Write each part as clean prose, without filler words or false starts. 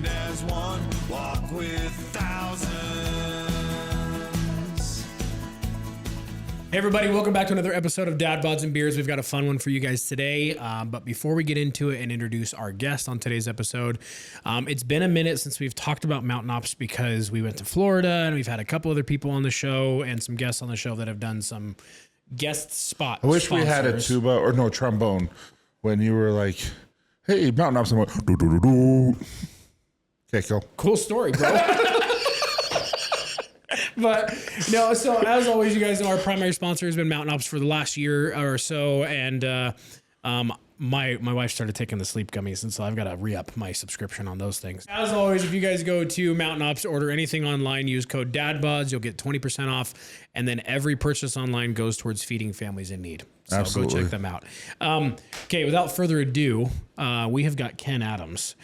stand as one, walk with thousands. Hey everybody, welcome back to another episode of Dad Bods and Beers. We've got a fun one for you guys today. But before we get into it and introduce our guest on today's episode, it's been a minute since we've talked about mountain ops because we went to Florida and we've had a couple other people on the show and some guests on the show that have done some guest spots. I wish we had a tuba or no trombone when you were like, hey, mountain ops. And I went, do. Okay, go. Cool story, bro. But no, so as always, you guys know our primary sponsor has been Mountain Ops for the last year or so, and my wife started taking the sleep gummies, and so I've got to re-up my subscription on those things. As always, if you guys go to Mountain Ops, order anything online, use code DADBUDS, you'll get 20% off, and then every purchase online goes towards feeding families in need. So Absolutely. Go check them out. Okay, without further ado, we have got Ken Adams.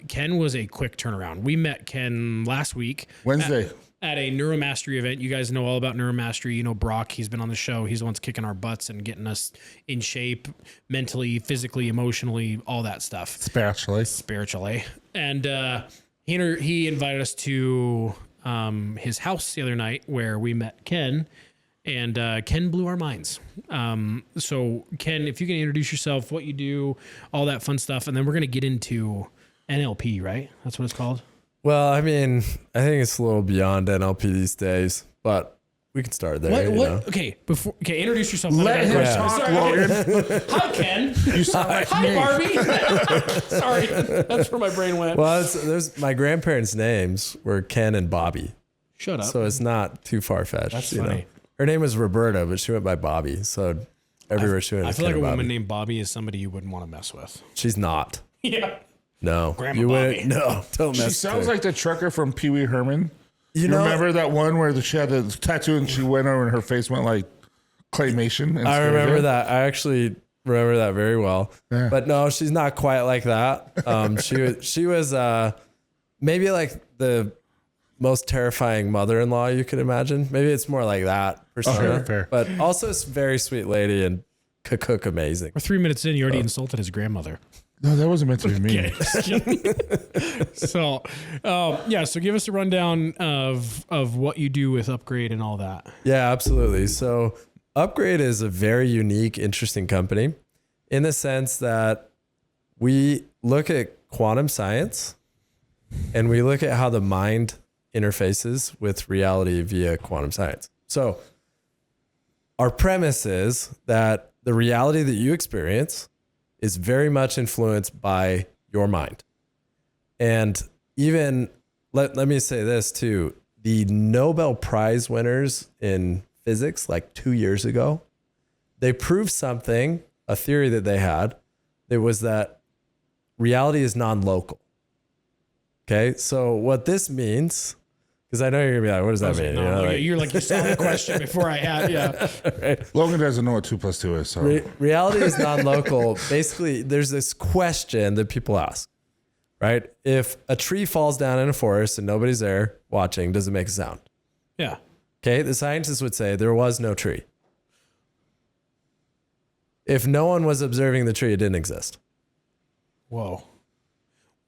Ken was a quick turnaround. We met Ken last week. Wednesday. At a neuromastery event. You guys know all about neuromastery. You know Brock, he's been on the show. He's the one's kicking our butts and getting us in shape mentally, physically, emotionally, all that stuff. Spiritually. And he invited us to his house the other night where we met Ken, and Ken blew our minds. So Ken, if you can introduce yourself, what you do, all that fun stuff, and then we're going to get into NLP, right? That's what it's called? Well, I mean, I think it's a little beyond NLP these days, but we can start there. What? Okay, introduce yourself. Let him talk, Logan. Hi, Ken. You sound like Hi, me. Barbie. Sorry, that's where my brain went. Well, there's my grandparents' names were Ken and Bobby, Shut up. so it's not too far-fetched. That's you funny. know. Her name was Roberta, but she went by Bobby, so everywhere she went. I was feel like a Ken and woman Bobby. named Bobby is somebody you wouldn't want to mess with. She's not. Yeah. No, Grandma you Bobby. wouldn't. No, don't mess. She sounds with her. like the trucker from Pee Wee Herman. You know, remember that one where she had the tattoo and she went over and her face went like claymation? And I scared remember you? that. I actually remember that very well. Yeah. But no, she's not quite like that. She was maybe like the most terrifying mother-in-law you could imagine. Maybe it's more like that persona. fair. But also a very sweet lady and cook amazing. We're 3 minutes in, you already insulted his grandmother. No, that wasn't meant to be mean. So give us a rundown of what you do with Upgrade and all that. Yeah, absolutely. So Upgrade is a very unique, interesting company in the sense that we look at quantum science and we look at how the mind interfaces with reality via quantum science. So our premise is that the reality that you experience is very much influenced by your mind. And even, let me say this too, the Nobel Prize winners in physics like 2 years ago, they proved something, a theory that they had, it was that reality is non-local. Okay, so what this means, because I know you're gonna be like, what does that mean? You saw the question before I had, yeah. Right. Logan doesn't know what 2 + 2 is. So Reality is non-local. Basically, there's this question that people ask, right? If a tree falls down in a forest and nobody's there watching, does it make a sound? Yeah. Okay, the scientists would say there was no tree. If no one was observing the tree, it didn't exist. Whoa.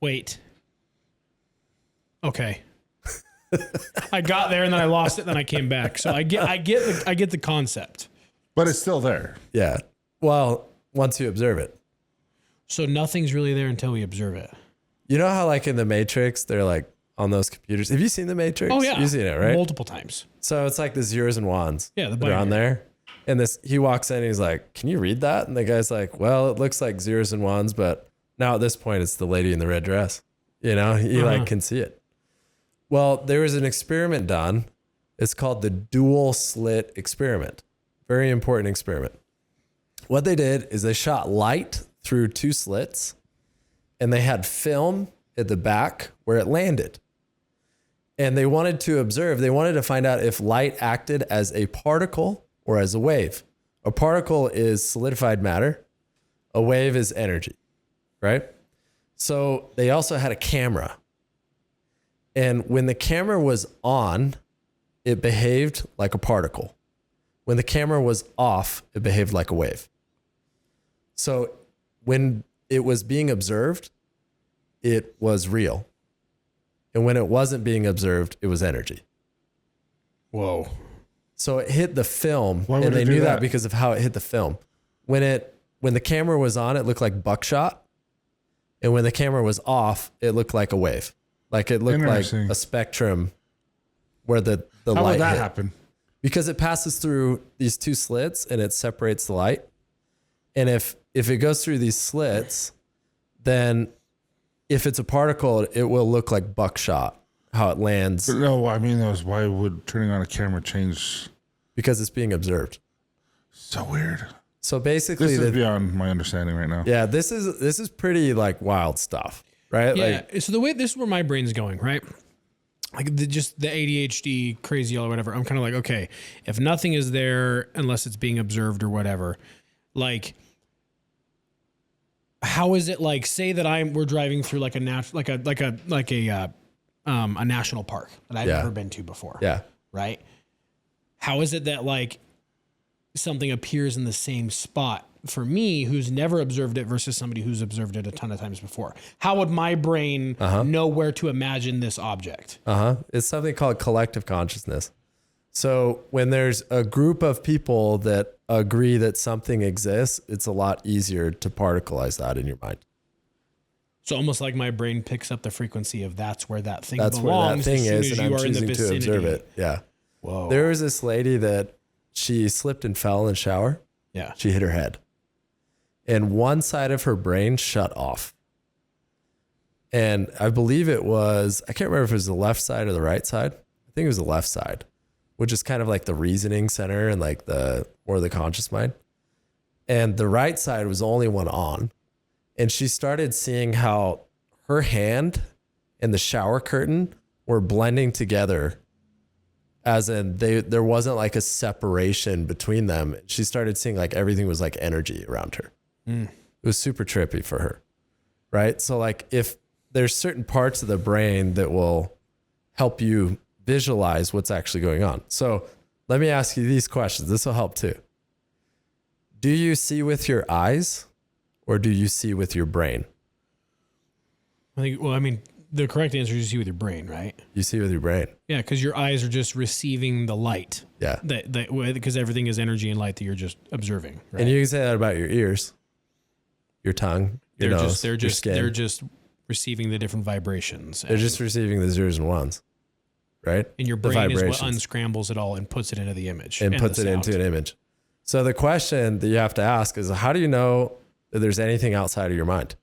Wait. Okay. I got there and then I lost it, and then I came back. So I get the concept. but it's still there. Yeah. Well, once you observe it. So nothing's really there until we observe it. You know how like in the Matrix, they're like on those computers. Have you seen the Matrix? Oh yeah. You've seen it, right? Multiple times. So it's like the zeros and ones. Yeah, the that are on binary. there. And he walks in and he's like, can you read that? And the guy's like, well, it looks like zeros and ones, but now at this point it's the lady in the red dress. You know, he like can see it. Well, there was an experiment done. It's called the dual slit experiment. Very important experiment. What they did is they shot light through 2 slits and they had film at the back where it landed. And they wanted to find out if light acted as a particle or as a wave. A particle is solidified matter. A wave is energy, right? So they also had a camera. And when the camera was on, it behaved like a particle. When the camera was off, it behaved like a wave. So when it was being observed, it was real. And when it wasn't being observed, it was energy. Whoa. So it hit the film, Why would and they it do knew that that? because of how it hit the film. When the camera was on, it looked like buckshot. And when the camera was off, it looked like a wave. Like it looked like Interesting. a spectrum where the How light would that hit. happen? Because it passes through these two slits and it separates the light. And if it goes through these slits, then if it's a particle, it will look like buckshot, how it lands, But no, I mean, why would turning on a camera change? because it's being observed. So weird. So basically, This is beyond my understanding right now. yeah, this is pretty like wild stuff, right? Yeah. Like, So this is where my brain's going, right? Like just the ADHD crazy or whatever. I'm kind of like, okay, if nothing is there unless it's being observed or whatever, like, how is it like? Say that we're driving through like a national park that I've Yeah. never been to before. yeah, Right. How is it that like something appears in the same spot for me who's never observed it versus somebody who's observed it a ton of times before? How would my brain know where to imagine this object? It's something called collective consciousness. So when there's a group of people that agree that something exists, it's a lot easier to particleize that in your mind. So almost like my brain picks up the frequency of that's where that thing That's where belongs that thing as soon is, as and you I'm are in the choosing to vicinity. observe it. Yeah. Whoa. There was this lady that she slipped and fell in the shower. Yeah. She hit her head. And one side of her brain shut off. And I believe it was, I can't remember if it was the left side or the right side. I think it was the left side, which is kind of like the reasoning center and like the conscious mind. And the right side was the only one on. And she started seeing how her hand and the shower curtain were blending together, as in there wasn't like a separation between them. She started seeing like everything was like energy around her. It was super trippy for her. Right. So like if there's certain parts of the brain that will help you visualize what's actually going on. So let me ask you these questions. This will help too. Do you see with your eyes or do you see with your brain? I mean, the correct answer is you see with your brain, right? You see with your brain. Yeah, because your eyes are just receiving the light. Yeah. Because everything is energy and light that you're just observing. Right? And you can say that about your ears, your tongue, your nose, your skin. They're just receiving the different vibrations. They're just receiving the zeros and ones, right? And your The brain is what vibrations. unscrambles it all and puts it into the image. And puts the it into sound. an image. So the question that you have to ask is, how do you know that there's anything outside of your mind?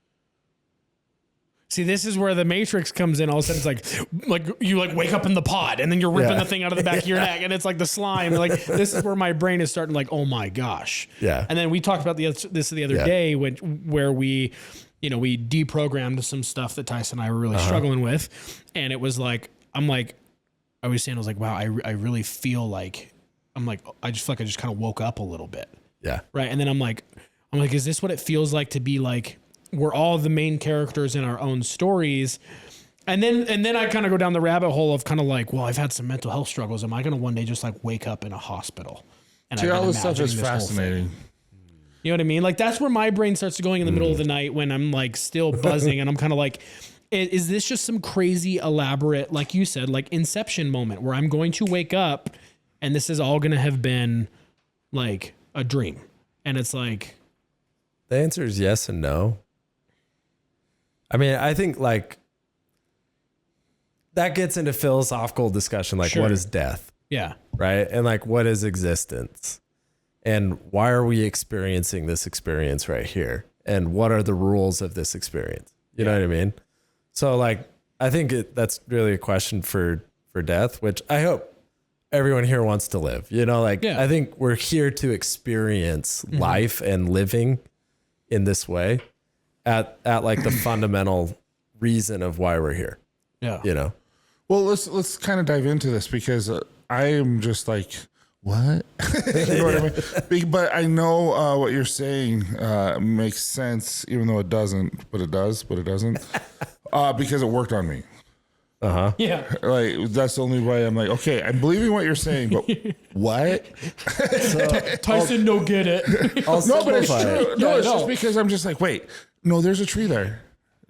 See, this is where the Matrix comes in. All of a sudden, it's like you like wake up in the pod, and then you're ripping Yeah. the thing out of the back of your neck, and it's like the slime. Like this is where my brain is starting. Like, oh my gosh. Yeah. And then we talked about this the other Yeah. day where we deprogrammed some stuff that Tyson and I were really struggling with, and it was like I was saying, wow, I really feel like I just feel like I just kind of woke up a little bit. Yeah. Right. And then I'm like, is this what it feels like to be like, we're all the main characters in our own stories? And then I kind of go down the rabbit hole of kind of like, well, I've had some mental health struggles. Am I going to one day just like wake up in a hospital? And See, I've all been this stuff is imagining this whole thing? fascinating. You know what I mean? Like that's where my brain starts going in the middle of the night when I'm like still buzzing and I'm kind of like, is this just some crazy elaborate, like you said, like Inception moment where I'm going to wake up and this is all going to have been like a dream? And it's like, The answer is yes and no. I mean, I think like that gets into philosophical discussion, like Sure. what is death, yeah, right? And like what is existence? And why are we experiencing this experience right here? And what are the rules of this experience? You know what I mean? So like, I think that's really a question for death, which I hope everyone here wants to live. You know, like Yeah. I think we're here to experience life and living in this way at like the fundamental reason of why we're here, yeah. you know? Well, let's kind of dive into this because I am just like, what? You know what I mean? But I know what you're saying makes sense, even though it doesn't. But it does. But it doesn't because it worked on me. Yeah. Like that's the only way I'm like, okay, I'm believing what you're saying, but what? Tyson, no get it. I'll No, but it's simplify true. it. No, Yeah, it's I just know. because I'm just like, wait, no, there's a tree there.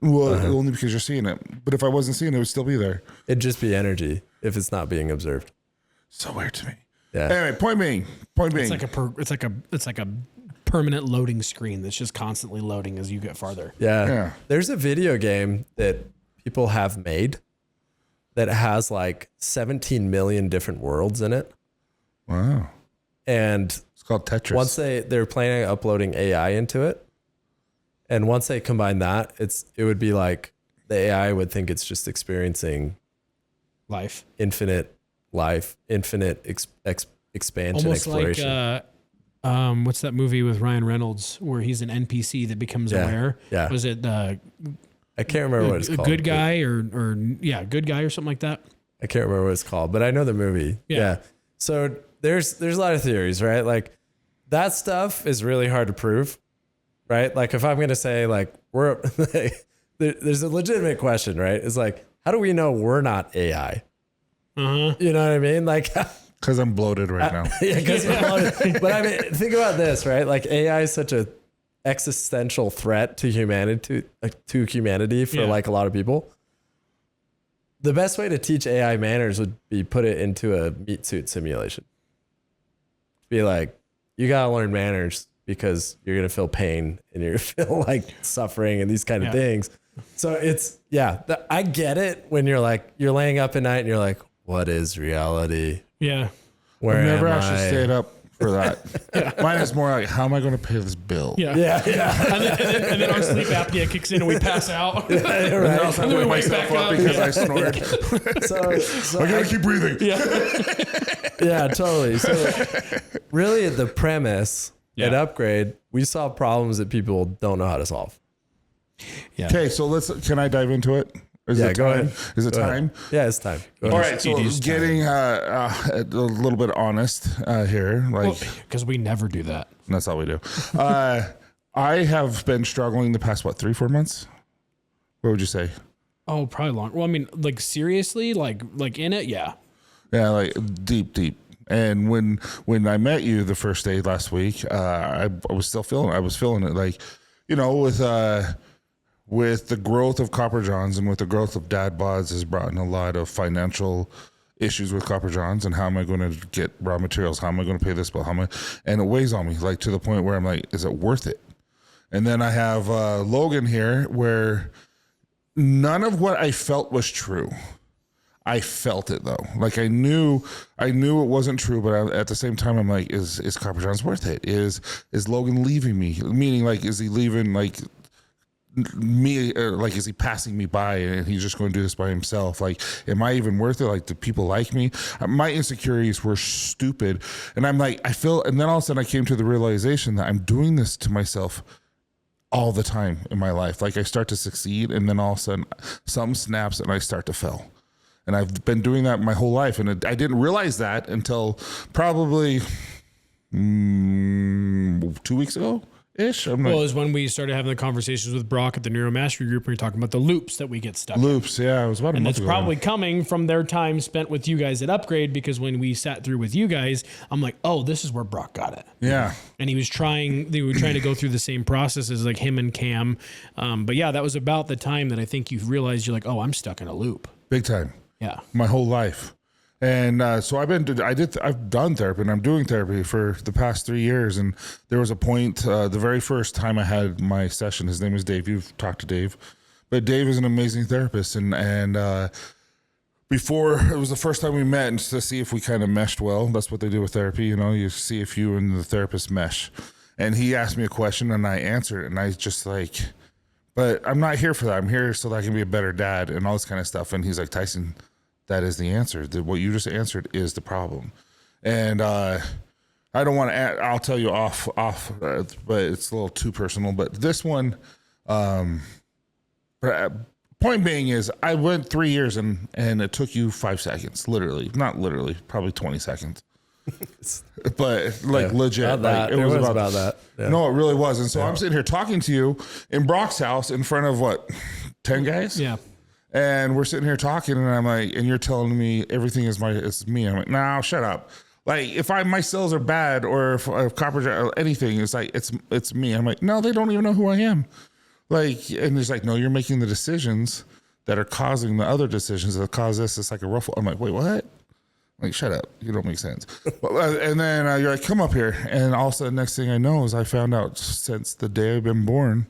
Well, only because you're seeing it. But if I wasn't seeing it, it would still be there. It'd just be energy if it's not being observed. So weird to me. Yeah. Anyway, point being. It's like a permanent loading screen that's just constantly loading as you get farther. Yeah. There's a video game that people have made that has like 17 million different worlds in it. Wow. And it's called Tetris. Once they're planning on uploading AI into it, and once they combine that, it would be like the AI would think it's just experiencing infinite expansion, almost exploration. Like what's that movie with Ryan Reynolds where he's an NPC that becomes aware? Yeah. Was it I can't remember what it's called. Good Guy or Good Guy or something like that? I can't remember what it's called, but I know the movie. Yeah. So there's a lot of theories, right? Like that stuff is really hard to prove, right? Like if I'm going to say like there's a legitimate question, right? It's like, how do we know we're not AI? Uh-huh. You know what I mean? Like, because I'm bloated right now. Yeah, because you're bloated. But I mean, think about this, right? Like AI is such a existential threat to humanity for like a lot of people. The best way to teach AI manners would be put it into a meat suit simulation. Be like, you got to learn manners because you're going to feel pain and you're going to feel like suffering and these kind of things. So I get it when you're like, you're laying up at night and you're like, what is reality? Yeah. I've never actually stayed up for that. Mine is more like, how am I going to pay this bill? Yeah. And then our sleep apnea kicks in and we pass out. Right. And then I'll wake myself up because I snored. So I got to keep breathing. Yeah, totally. So really the premise at Upgrade, we solve problems that people don't know how to solve. Yeah. Okay, so can I dive into it? Is it go time? ahead. Is it time? Yeah, it's time. All right, so getting a little bit honest here, like because we never do that. That's all we do. I have been struggling the past 3-4 months. What would you say? Oh, probably long. Well, I mean, like seriously, like in it, yeah, like deep. And when I met you the first day last week, I was still feeling. I was feeling it, like with the growth of Copper Johns and with the growth of Dad Bods has brought in a lot of financial issues with Copper Johns and how am I going to get raw materials? How am I going to pay this bill? And it weighs on me, like to the point where I'm like, is it worth it? And then I have Logan here where none of what I felt was true. I felt it though. Like I knew it wasn't true, but at the same time, I'm like, is Copper Johns worth it? Is Logan leaving me? Meaning like, is he leaving like me, like is he passing me by and he's just going to do this by himself? Like, am I even worth it? Like, do people like me? My insecurities were stupid, and I'm like, and then all of a sudden I came to the realization that I'm doing this to myself all the time in my life. Like I start to succeed, and then all of a sudden something snaps and I start to fail. And I've been doing that my whole life, and I didn't realize that until probably 2 weeks ago. Ish. Well, it was when we started having the conversations with Brock at the Neuromastery Group, and we were talking about the loops that we get stuck in. Yeah. It was about a month ago. And it's probably coming from their time spent with you guys at Upgrade, because when we sat through with you guys, I'm like, oh, this is where Brock got it. Yeah. And they were trying to go through the same processes like him and Cam. But yeah, that was about the time that I think you realized you're like, oh, I'm stuck in a loop. Big time. Yeah. My whole life. And so I've done therapy, and I'm doing therapy for the past 3 years. And there was a point, the very first time I had my session, his name is Dave. You've talked to Dave, but Dave is an amazing therapist. And before, it was the first time we met, and to see if we kind of meshed well. That's what they do with therapy. You see if you and the therapist mesh. And he asked me a question and I answered it, and I just like, but I'm not here for that. I'm here so that I can be a better dad and all this kind of stuff. And he's like, Tyson, that is the answer. What you just answered is the problem. And I don't want to I'll tell you off, but it's a little too personal. But this one, point being is I went 3 years and it took you 5 seconds, not literally, probably 20 seconds. But legit, like, it was about that. Yeah. No, it really was. And so I'm sitting here talking to you in Brock's house in front of 10 guys? Yeah. And we're sitting here talking, and I'm like, and you're telling me everything is it's me. I'm like, no, shut up. Like if my cells are bad, or if Copper or anything, it's like it's me. I'm like, no, they don't even know who I am. Like, and it's like, no, you're making the decisions that are causing the other decisions that cause this. It's like a ruffle. I'm like, wait, what? Like, shut up. You don't make sense. And then you're like, come up here. And also the next thing I know is I found out since the day I've been born,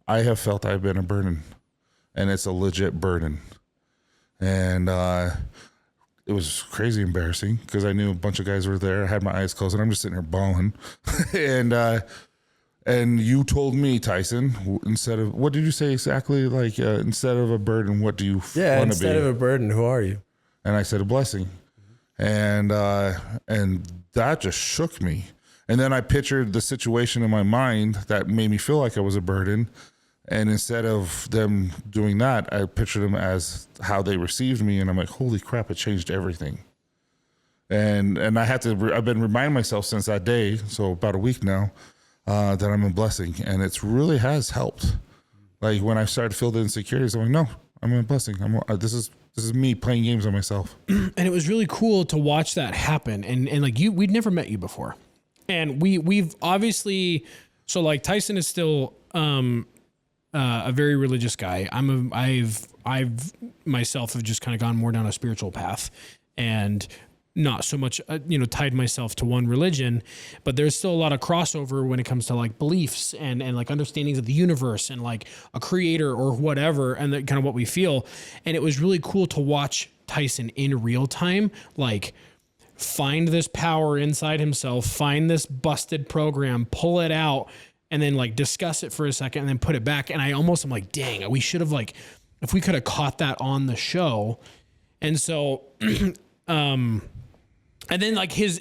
I have felt I've been a burden. And it's a legit burden. And it was crazy embarrassing because I knew a bunch of guys were there. I had my eyes closed and I'm just sitting here bawling. And you told me, Tyson, instead of, what did you say exactly? Like, instead of a burden, what do you want to be? Yeah, instead of a burden, who are you? And I said, a blessing. And that just shook me. And then I pictured the situation in my mind that made me feel like I was a burden. And instead of them doing that, I pictured them as how they received me. And I'm like, holy crap, it changed everything. And I've been reminding myself since that day, so about a week now, that I'm a blessing. And it really has helped. Like when I started to feel the insecurities, I'm like, no, I'm a blessing. This is me playing games on myself. And it was really cool to watch that happen. And like we'd never met you before. And we've obviously, so like Tyson is still a very religious guy. I've myself have just kind of gone more down a spiritual path and not so much, tied myself to one religion, but there's still a lot of crossover when it comes to like beliefs and like understandings of the universe and like a creator or whatever, and that kind of what we feel. And it was really cool to watch Tyson in real time, like find this power inside himself, find this busted program, pull it out, and then like discuss it for a second and then put it back. And I'm like, dang, we should have like, if we could have caught that on the show. And so, and then like his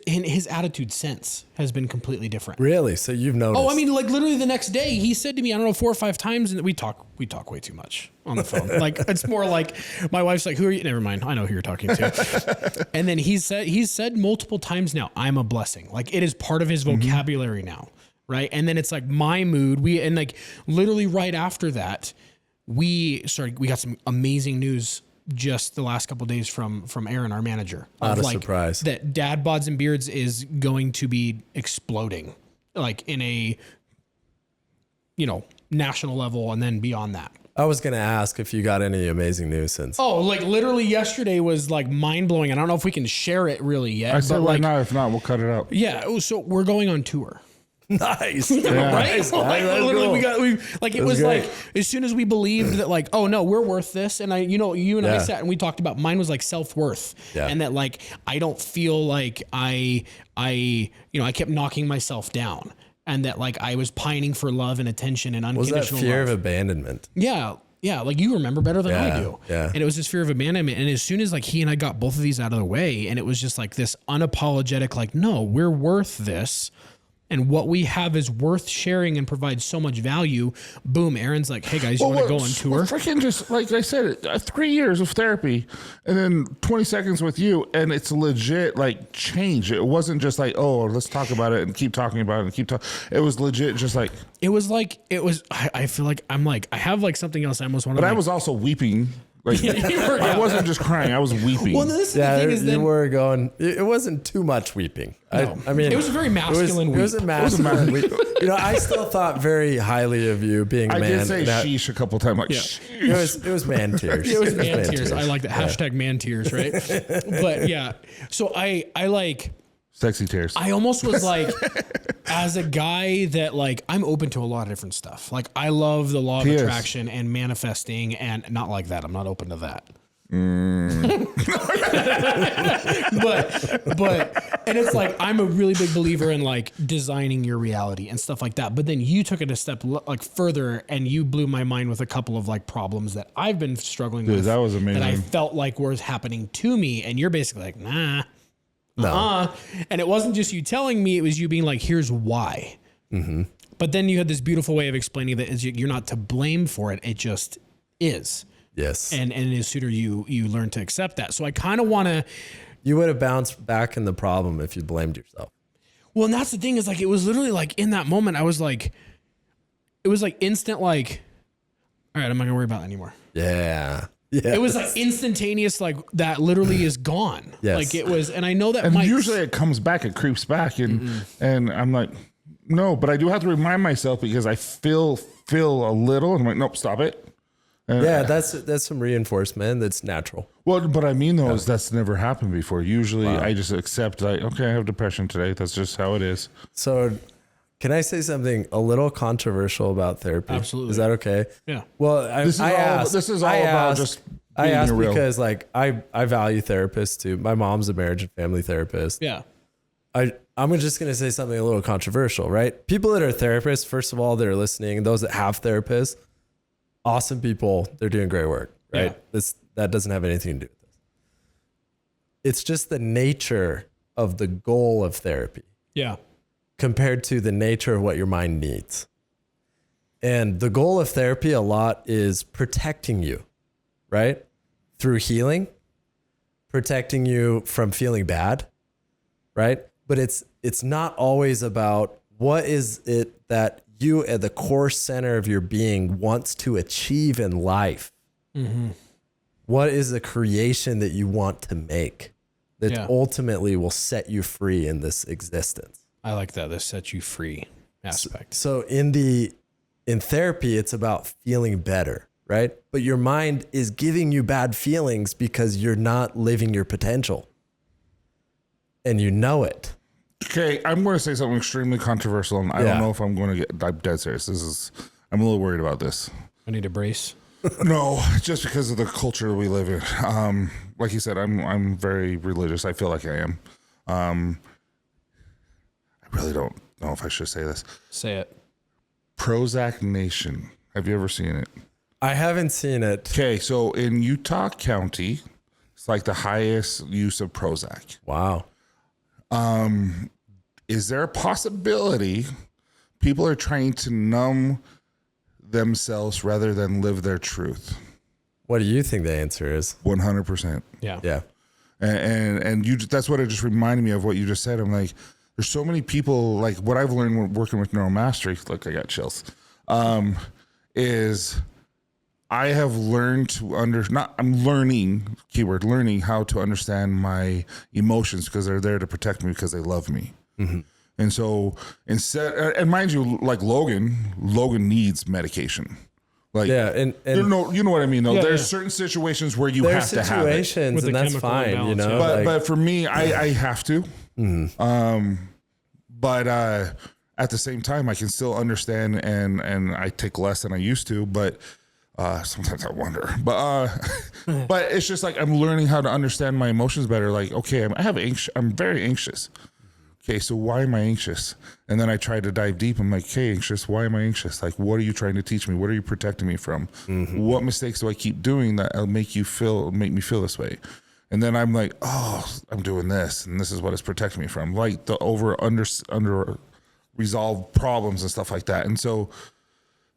attitude since has been completely different. Really? So you've noticed? Oh, I mean, like literally the next day he said to me, I don't know, 4 or 5 times, and we talk way too much on the phone. Like it's more like my wife's like, who are you? Never mind. I know who you're talking to. And then he's said multiple times now, I'm a blessing. Like it is part of his vocabulary now. Right. And then it's like my mood. And like literally right after that, we got some amazing news just the last couple of days from Aaron, our manager. Not a like, surprise. That Dad Bods and Beards is going to be exploding like in a, national level and then beyond that. I was going to ask if you got any amazing news since. Oh, like literally yesterday was like mind blowing. I don't know if we can share it really yet. I said, but why like, not? If not, we'll cut it out. Yeah. So we're going on tour. Nice. Yeah. Right? Nice. Like, literally Cool. it was great. Like as soon as we believed that like, oh no, we're worth this. And you and I sat and we talked about mine was like self-worth and that like, I don't feel like I kept knocking myself down and that like I was pining for love and attention and unconditional was that fear love. of abandonment? Yeah. Yeah. Like you remember better than I do. Yeah. And it was this fear of abandonment. And as soon as like he and I got both of these out of the way and it was just like this unapologetic, like, no, we're worth this. And what we have is worth sharing and provides so much value. Boom, Aaron's like, hey guys, you want to go on tour? Freaking just, like I said, 3 years of therapy and then 20 seconds with you. And it's legit like change. It wasn't just like, oh, let's talk about it and keep talking about it and keep talking. It was legit just like. I feel like I have like something else I almost want to. But I was also weeping. Like, I wasn't just crying. I was weeping. Well, this is the thing is you were going. It wasn't too much weeping. No. I mean, it was a very masculine. It was a masculine weep. I still thought very highly of you being a man. I did say sheesh a couple times. Like, it was man tears. It was man tears. I like that hashtag man tears, right? But yeah, so I like. Sexy tears. I almost was like, as a guy that like, I'm open to a lot of different stuff. Like I love the law of attraction and manifesting and not like that. I'm not open to that. but and it's like, I'm a really big believer in like designing your reality and stuff like that. But then you took it a step like further and you blew my mind with a couple of like problems that I've been struggling with. That was amazing. That I felt like was happening to me. And you're basically like, nah. No. And it wasn't just you telling me, it was you being like, here's why. Mm-hmm. But then you had this beautiful way of explaining that you're not to blame for it. It just is. Yes. And as sooner you learn to accept that. So I kind of want to. You would have bounced back in the problem if you blamed yourself. Well, and that's the thing is like, it was literally like in that moment, I was like, it was like instant, like, all right, I'm not gonna worry about it anymore. Yeah. Yeah, it was like instantaneous, like that literally is gone. Yes. Like it was, and I know that. And usually it comes back, it creeps back, and I'm like, No, but I do have to remind myself because I feel a little, and I'm like, nope, stop it. And Yeah, that's some reinforcement that's natural. Well, but I mean, though, is that's never happened before. Usually I just accept, like, okay, I have depression today. That's just how it is. So can I say something a little controversial about therapy? Absolutely. Is that okay? Yeah. Well, This is all about just I being asked real. because like I value therapists too. My mom's a marriage and family therapist. Yeah. I'm just going to say something a little controversial, right? People that are therapists, first of all, that are listening, those that have therapists, awesome people, they're doing great work, right? Yeah. That doesn't have anything to do with this. It's just the nature of the goal of therapy Yeah. compared to the nature of what your mind needs. And the goal of therapy a lot is protecting you, right? Through healing, protecting you from feeling bad, right? But it's not always about what is it that you at the core center of your being wants to achieve in life. Mm-hmm. What is the creation that you want to make that ultimately will set you free in this existence? I like that. This sets you free aspect. So in therapy, it's about feeling better, right? But your mind is giving you bad feelings because you're not living your potential. And you know it. Okay, I'm going to say something extremely controversial, and I don't know if I'm going to I'm dead serious. I'm a little worried about this. I need a brace. No, just because of the culture we live in. Like you said, I'm very religious. I feel like I am. I really don't know if I should say this. Say it. Prozac Nation. Have you ever seen it? I haven't seen it. Okay, so in Utah County, it's like the highest use of Prozac. Wow. Is there a possibility people are trying to numb themselves rather than live their truth? What do you think the answer is? 100%. Yeah. Yeah. And you, that's what it just reminded me of what you just said. I'm like, there's so many people, like what I've learned when working with neuromastery, look, I got chills, is I have learned to I'm learning, keyword, learning how to understand my emotions because they're there to protect me because they love me. Mm-hmm. And so instead, and mind you, like Logan needs medication. Like, Yeah, and you know what I mean, though. Yeah, There's yeah. certain situations where you there's have to have it. situations, With and the that's chemical fine, you imbalance, know. yeah. But like- but for me, I have to. But at the same time, I can still understand, and I take less than I used to. But sometimes I wonder. But but it's just like I'm learning how to understand my emotions better. Like, okay, I'm very anxious. Okay, so why am I anxious? And then I try to dive deep. I'm like, hey, anxious, why am I anxious? Like, what are you trying to teach me? What are you protecting me from? Mm-hmm. What mistakes do I keep doing that'll make me feel this way? And then I'm like, oh, I'm doing this, and this is what it's protecting me from, like the under resolved problems and stuff like that. And so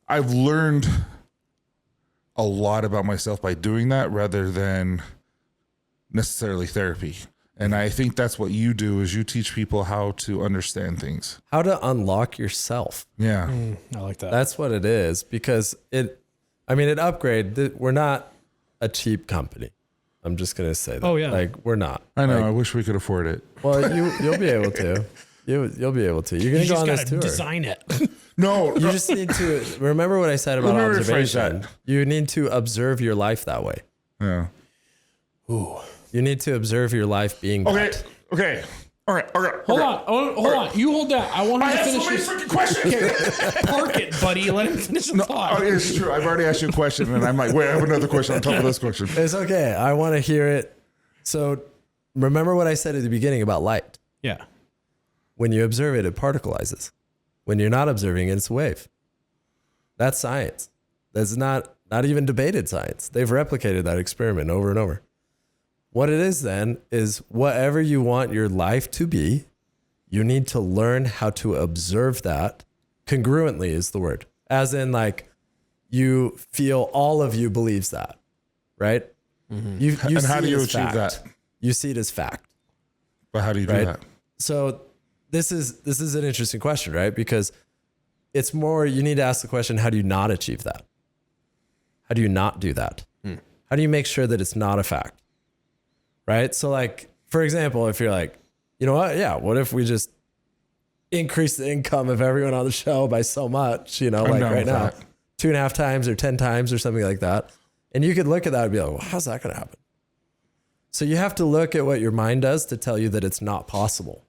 I've learned a lot about myself by doing that rather than necessarily therapy. And I think that's what you do is you teach people how to understand things. how to unlock yourself. Yeah. I like that. That's what it is, because it upgrade. We're not a cheap company. I'm just gonna say that. Oh, yeah. Like we're not. I know. Like, I wish we could afford it. well, you'll be able to. You'll be able to. You're gonna you go just on this gotta tour. design it. No. You just need to remember what I said about Let me rephrase observation. that. You need to observe your life that way. Yeah. Ooh. You need to observe your life being Okay. that. Okay. All right. Hold on. You hold that. I want him I to have finish so many his freaking questions. park it, buddy. Let him finish the thought. Oh, it's true. I've already asked you a question, and I'm like, wait, I have another question on top of this question. It's okay. I want to hear it. So remember what I said at the beginning about light. Yeah. When you observe it, it particleizes. When you're not observing it, it's a wave. That's science. That's not even debated science. They've replicated that experiment over and over. What it is then is whatever you want your life to be, you need to learn how to observe that congruently is the word. As in like you feel all of you believes that, right? Mm-hmm. You And see how do it you as achieve fact. that? You see it as fact. But how do you do Right. that? So this is an interesting question, right? Because it's more, you need to ask the question, how do you not achieve that? How do you not do that? How do you make sure that it's not a fact? Right? So like, for example, if you're like, you know what? Yeah. What if we just increase the income of everyone on the show by so much, you know, I'm like down right with now, that. 2.5 times or 10 times or something like that. And you could look at that and be like, well, how's that going to happen? So you have to look at what your mind does to tell you that it's not possible.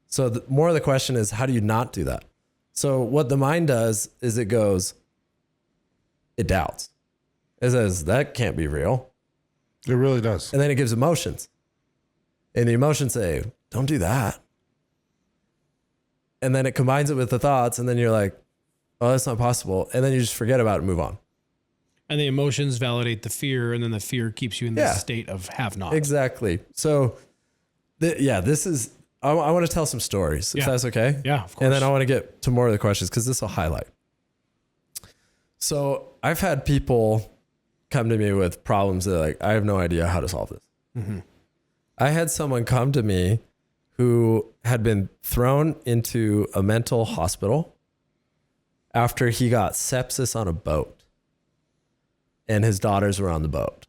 So more of the question is, how do you not do that? So what the mind does is it doubts. It says, that can't be real. It really does. And then it gives emotions. And the emotions say, don't do that. And then it combines it with the thoughts. And then you're like, oh, that's not possible. And then you just forget about it and move on. And the emotions validate the fear, and then the fear keeps you in this state of have not. Exactly. So, this is, I want to tell some stories, if that's okay. Yeah, of course. And then I want to get to more of the questions because this will highlight. So I've had people come to me with problems that like, I have no idea how to solve this. Mm-hmm. I had someone come to me who had been thrown into a mental hospital after he got sepsis on a boat. And his daughters were on the boat.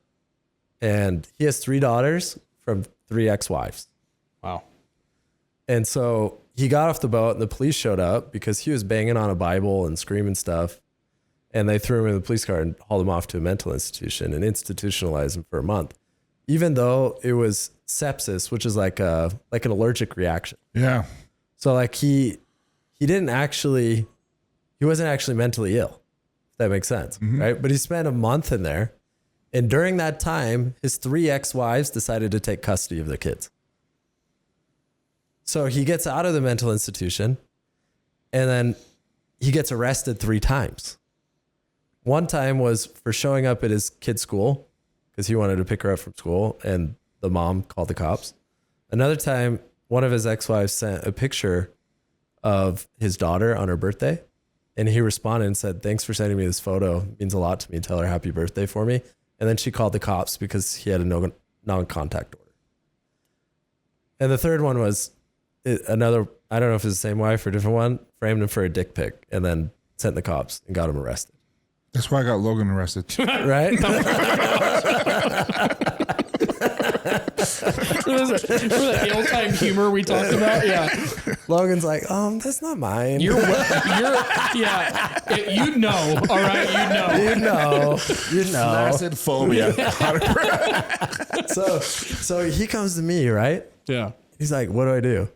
And he has 3 daughters from 3 ex-wives. Wow. And so he got off the boat and the police showed up because he was banging on a Bible and screaming stuff. And they threw him in the police car and hauled him off to a mental institution and institutionalized him for a month. Even though it was sepsis, which is like an allergic reaction. Yeah. So like he wasn't actually mentally ill. That makes sense, right? But he spent a month in there. And during that time, his 3 ex-wives decided to take custody of their kids. So he gets out of the mental institution and then he gets arrested 3 times. One time was for showing up at his kid's school because he wanted to pick her up from school and the mom called the cops. Another time, one of his ex-wives sent a picture of his daughter on her birthday. And he responded and said, thanks for sending me this photo. It means a lot to me. Tell her happy birthday for me. And then she called the cops because he had a non-contact order. And the third one was another, I don't know if it's the same wife or a different one, framed him for a dick pic and then sent the cops and got him arrested. That's why I got Logan arrested. Right? Remember that ill-timed humor we talked about? Yeah. Logan's like, that's not mine. You know, all right, You know. Acid phobia. So he comes to me, right? Yeah. He's like, what do I do?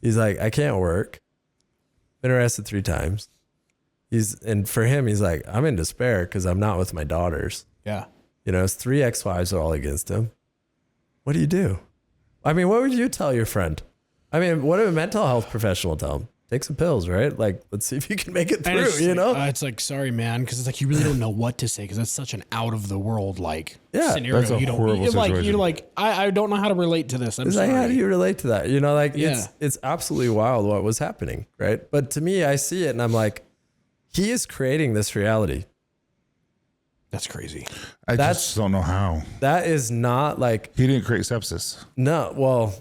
He's like, I can't work. Been arrested 3 times. And for him, he's like, I'm in despair because I'm not with my daughters. Yeah. You know, his 3 ex-wives are all against him. What do you do? I mean, what would you tell your friend? I mean, what would a mental health professional tell him? Take some pills, right? Like, let's see if you can make it through, you know? It's like, sorry, man, because it's like you really don't know what to say because that's such an out of the world scenario. That's a horrible situation. You're like, I don't know how to relate to this. I'm sorry. Like, how do you relate to that? You know, like it's absolutely wild what was happening, right? But to me, I see it and I'm like, he is creating this reality. That's crazy. I just don't know how. That is not like... He didn't create sepsis. No, well...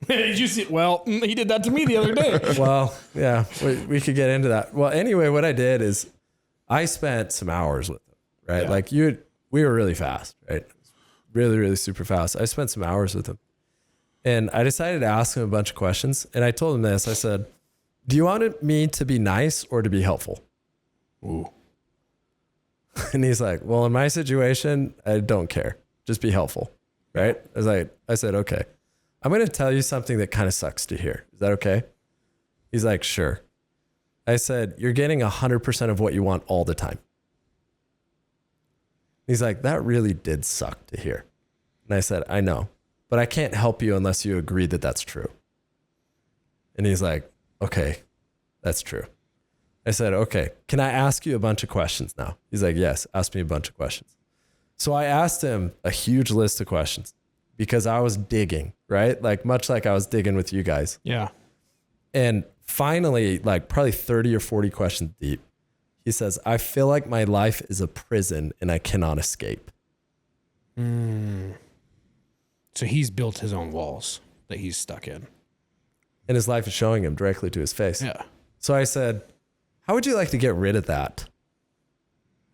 Did you see? Well, he did that to me the other day. Well, yeah, we could get into that. Well, anyway, what I did is I spent some hours with him, right? Yeah. Like we were really fast, right? Really, really super fast. I spent some hours with him. And I decided to ask him a bunch of questions. And I told him this. I said, do you want me to be nice or to be helpful? Ooh. And he's like, well, in my situation, I don't care. Just be helpful. Right? I said, okay, I'm going to tell you something that kind of sucks to hear. Is that okay? He's like, sure. I said, you're getting 100% of what you want all the time. He's like, that really did suck to hear. And I said, I know, but I can't help you unless you agree that that's true. And he's like, okay, that's true. I said, okay, can I ask you a bunch of questions now? He's like, yes, ask me a bunch of questions. So I asked him a huge list of questions because I was digging, right? Like much like I was digging with you guys. Yeah. And finally, like probably 30 or 40 questions deep, he says, I feel like my life is a prison and I cannot escape. So he's built his own walls that he's stuck in. And his life is showing him directly to his face. Yeah. So I said, how would you like to get rid of that?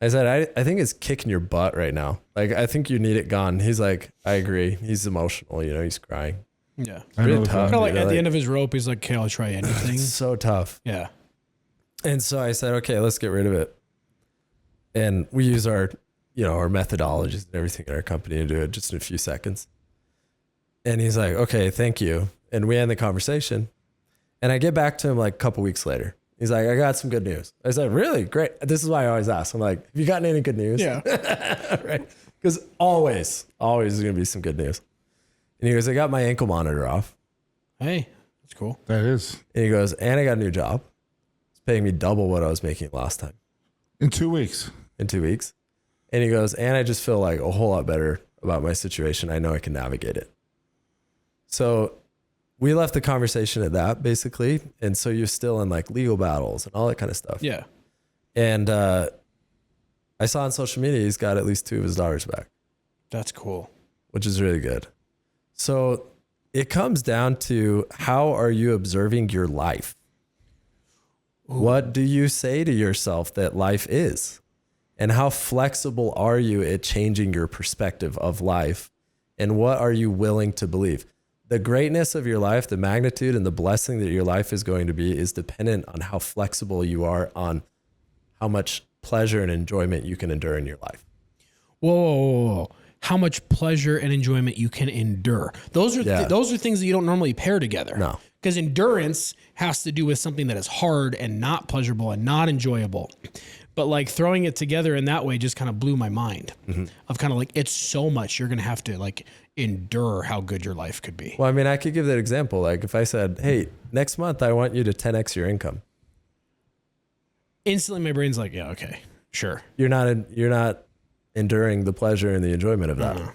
I said, I think it's kicking your butt right now. Like, I think you need it gone. He's like, I agree. He's emotional, he's crying. Yeah. Really tough. Kind of like dude. at the end of his rope, he's like, okay, I'll try anything. So tough. Yeah. And so I said, okay, let's get rid of it. And we use our methodologies and everything in our company to do it just in a few seconds. And he's like, okay, thank you. And we end the conversation. And I get back to him like a couple weeks later. He's like, I got some good news. I said, really? Great. This is why I always ask. I'm like, have you gotten any good news? Yeah. Right. Because always is going to be some good news. And he goes, I got my ankle monitor off. Hey, that's cool. That is. And he goes, and I got a new job. It's paying me double what I was making last time. In 2 weeks. In 2 weeks. And he goes, and I just feel like a whole lot better about my situation. I know I can navigate it. So we left the conversation at that, basically. And so you're still in like legal battles and all that kind of stuff. Yeah. And I saw on social media, he's got at least 2 of his daughters back. That's cool. Which is really good. So it comes down to, how are you observing your life? Ooh. What do you say to yourself that life is? And how flexible are you at changing your perspective of life? And what are you willing to believe? The greatness of your life, the magnitude and the blessing that your life is going to be, is dependent on how flexible you are on how much pleasure and enjoyment you can endure in your life. Whoa. How much pleasure and enjoyment you can endure. Those are those are things that you don't normally pair together. No. Because endurance has to do with something that is hard and not pleasurable and not enjoyable. But like throwing it together in that way just kind of blew my mind of kind of like, it's so much you're going to have to like endure how good your life could be. Well, I mean, I could give that example. Like if I said, hey, next month, I want you to 10x your income. Instantly my brain's like, yeah, okay, sure. You're not enduring the pleasure and the enjoyment of that.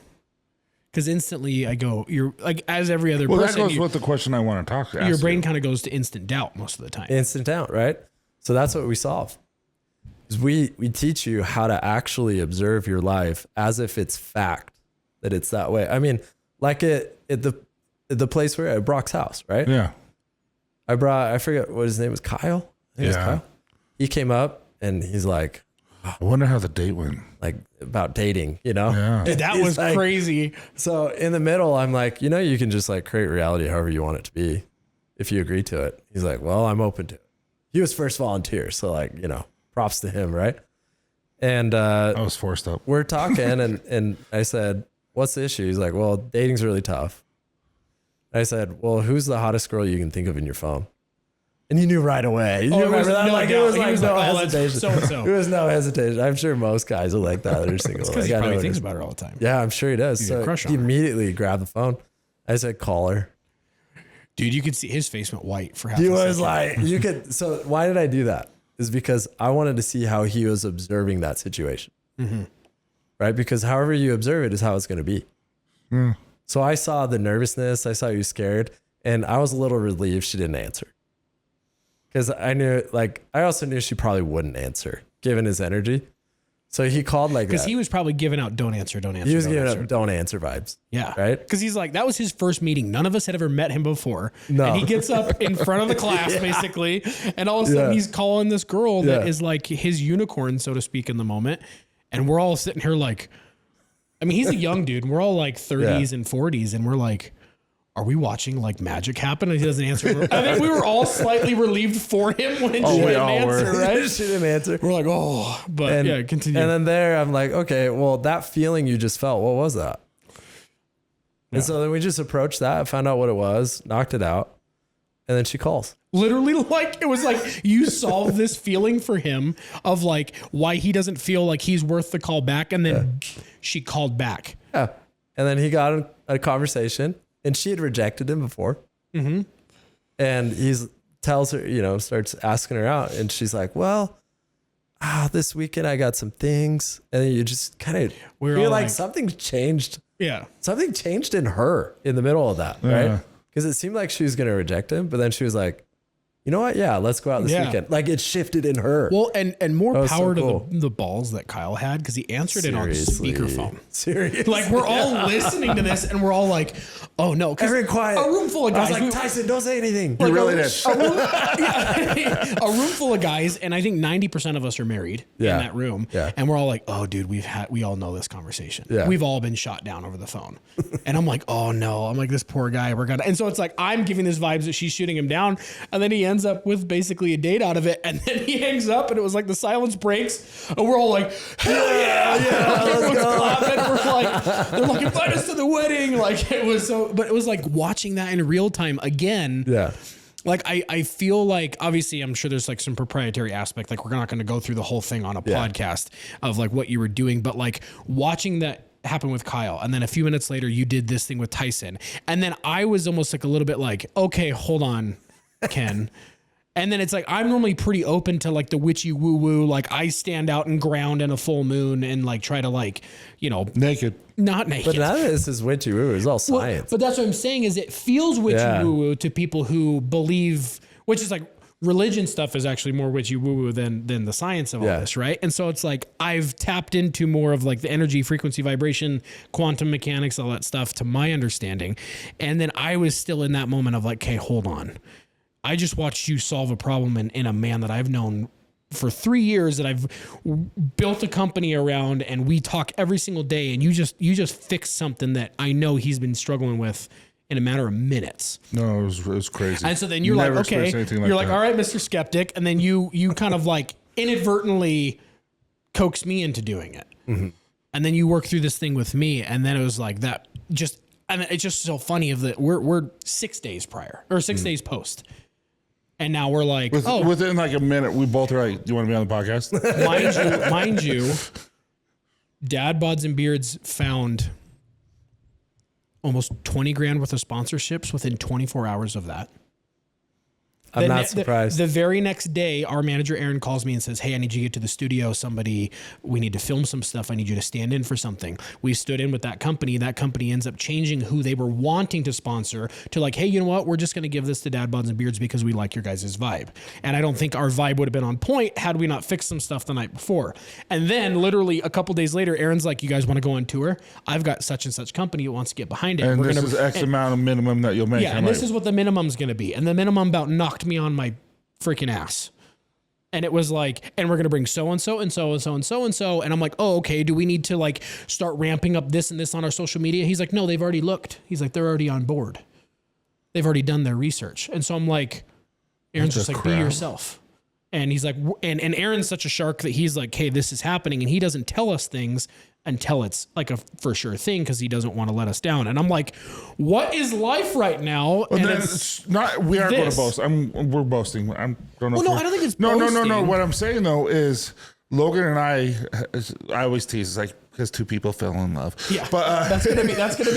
Because instantly I go, you're like, as every other person. Well, that goes with the question I want to talk to. Your brain kind of goes to instant doubt most of the time. Instant doubt, right? So that's what we solve. Is we teach you how to actually observe your life as if it's fact that it's that way. I mean, like at the place where at Brock's house, right? Yeah. I forget what his name was, Kyle? I think it was Kyle. He came up and he's like, I wonder how the date went. Like about dating, you know? Yeah. That was like, crazy. So in the middle, I'm like, you can just like create reality however you want it to be if you agree to it. He's like, well, I'm open to it. He was first volunteer. So like, props to him, right? And I was forced up. We're talking and I said, what's the issue? He's like, well, dating's really tough. I said, well, who's the hottest girl you can think of in your phone? And you knew right away. You remember that? Like, it was like no hesitation. So. There was no hesitation. I'm sure most guys are like that. They're single. Because he probably thinks about her all the time. Yeah, I'm sure he does. So he immediately grabbed the phone. I said, call her. Dude, you could see his face went white for half a second. He was like, you could. So why did I do that? Is because I wanted to see how he was observing that situation. Mm-hmm. Right? Because however you observe it is how it's going to be. Mm. So I saw the nervousness. I saw you scared. And I was a little relieved she didn't answer. Because I knew, I also knew she probably wouldn't answer, given his energy. So he called like that. Because he was probably giving out don't answer. He was giving out don't answer vibes. Yeah. Right? Because he's like, that was his first meeting. None of us had ever met him before. No. And he gets up in front of the class, basically. And all of a sudden he's calling this girl that is like his unicorn, so to speak, in the moment. And we're all sitting here like, I mean, he's a young dude. And we're all like 30s and 40s. And we're like, are we watching like magic happen? And he doesn't answer. I think we were all slightly relieved for him when she didn't answer, right? She didn't answer. We're like, oh, but continue. And then there, I'm like, okay, well, that feeling you just felt, what was that? Yeah. And so then we just approached that, found out what it was, knocked it out, and then she calls. Literally, like, it was like you solved this feeling for him of like why he doesn't feel like he's worth the call back. And then she called back. Yeah. And then he got a conversation. And she had rejected him before. Mm-hmm. And he tells her, starts asking her out. And she's like, well, this weekend I got some things. And then you just kind of feel like something changed. Yeah. Something changed in her in the middle of that, right? Because it seemed like she was going to reject him. But then she was like, you know what? Yeah, let's go out this weekend. Like it shifted in her. Well, and more power so to the balls that Kyle had because he answered it on speakerphone. Seriously. Like we're all listening to this and we're all like, oh no. Everyone quiet. A room full of guys. I was like, Tyson, don't say anything. You really did. A room full of guys, and I think 90% of us are married in that room. Yeah. And we're all like, oh dude, we all know this conversation. Yeah. We've all been shot down over the phone. And I'm like, oh no. I'm like, this poor guy, and so it's like I'm giving this vibes that she's shooting him down, and then he ends up with basically a date out of it, and then he hangs up, and it was like the silence breaks, and we're all like, hell yeah, like, everyone's clapping. We're like, they're like, invite us to the wedding. Like it was so, but it was like watching that in real time again. Yeah. Like I feel like obviously I'm sure there's like some proprietary aspect. Like we're not going to go through the whole thing on a podcast of like what you were doing, but like watching that happen with Kyle, and then a few minutes later you did this thing with Tyson, and then I was almost like a little bit like, okay, hold on, Ken. And then it's like, I'm normally pretty open to like the witchy woo woo. Like I stand out and ground in a full moon and like try to like, naked. Not naked. But none of this is witchy woo. It's all science. But that's what I'm saying is it feels witchy woo woo to people who believe, which is like religion stuff is actually more witchy woo woo than the science of all this. Right. And so it's like, I've tapped into more of like the energy, frequency, vibration, quantum mechanics, all that stuff to my understanding. And then I was still in that moment of like, okay, hold on. I just watched you solve a problem in a man that I've known for 3 years, that I've built a company around, and we talk every single day, and you just fixed something that I know he's been struggling with in a matter of minutes. No, it was crazy. And so then you're like, okay, you're like, all right, Mr. Skeptic. And then you kind of like inadvertently coax me into doing it. Mm-hmm. And then you work through this thing with me. And then it was like that and it's just so funny of that we're 6 days prior or 6 days post. And now we're like, within like a minute, we both are like, do you want to be on the podcast? mind you, Dad Bods and Beards found almost 20 grand worth of sponsorships within 24 hours of that. I'm not surprised. The very next day, our manager, Aaron, calls me and says, hey, I need you to get to the studio. We need to film some stuff. I need you to stand in for something. We stood in with that company. That company ends up changing who they were wanting to sponsor to like, hey, you know what? We're just going to give this to Dad Bods and Beards because we like your guys' vibe. And I don't think our vibe would have been on point had we not fixed some stuff the night before. And then literally a couple days later, Aaron's like, you guys want to go on tour? I've got such and such company that wants to get behind it. And this is X amount of minimum that you'll make. Yeah, and this is what the minimum's going to be. And the minimum about knocked me on my freaking ass. And it was like, and we're going to bring so-and-so and so-and-so and so-and-so. And I'm like, oh, okay. Do we need to like start ramping up this and this on our social media? He's like, no, they've already looked. He's like, they're already on board. They've already done their research. And so I'm like, Aaron's just like, be yourself. And he's like, and Aaron's such a shark that he's like, hey, this is happening. And he doesn't tell us things until it's like a for sure thing because he doesn't want to let us down. And I'm like, what is life right now? Well, and it's not. We aren't going to boast. We're boasting. I don't know. Well, no, I don't think it's boasting. No. What I'm saying though is Logan and I always tease. It's like because two people fell in love. Yeah, but that's gonna be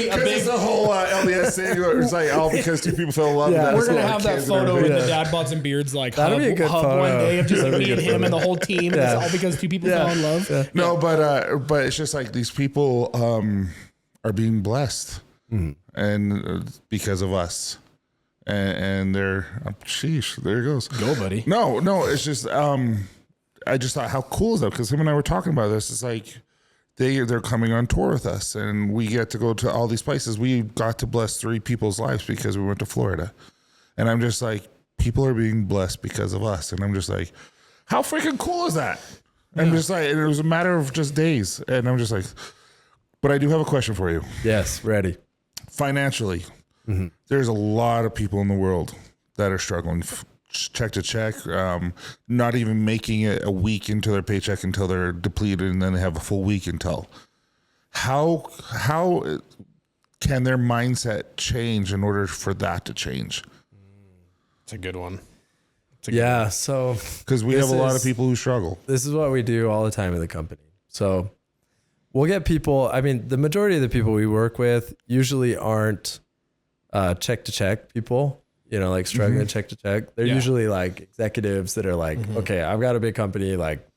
a big. It's the whole LDS thing. It's like all because two people fell in love. Yeah, we're gonna have that photo with the Dad Bods and Beards like hub one day of just me and him and the whole team. Yeah. It's all because two people fell in love. Yeah. No, but it's just like these people are being blessed, and because of us, and they're sheesh. There it goes. Go, buddy. No, it's just I just thought how cool is that because him and I were talking about this. It's like. They're coming on tour with us, and we get to go to all these places. We got to bless 3 people's lives because we went to Florida, and I'm just like, people are being blessed because of us, and I'm just like, how freaking cool is that? Yeah. I'm just like, and it was a matter of just days, and I'm just like, but I do have a question for you. Yes, ready. Financially, there's a lot of people in the world that are struggling. Check to check, not even making it a week into their paycheck until they're depleted, and then they have a full week until. How can their mindset change in order for that to change? It's a good one. So because we have a lot of people who struggle. This is what we do all the time in the company. So we'll get people. I mean, the majority of the people we work with usually aren't check to check people. Like struggling check to check. They're usually like executives that are like, okay, I've got a big company. Like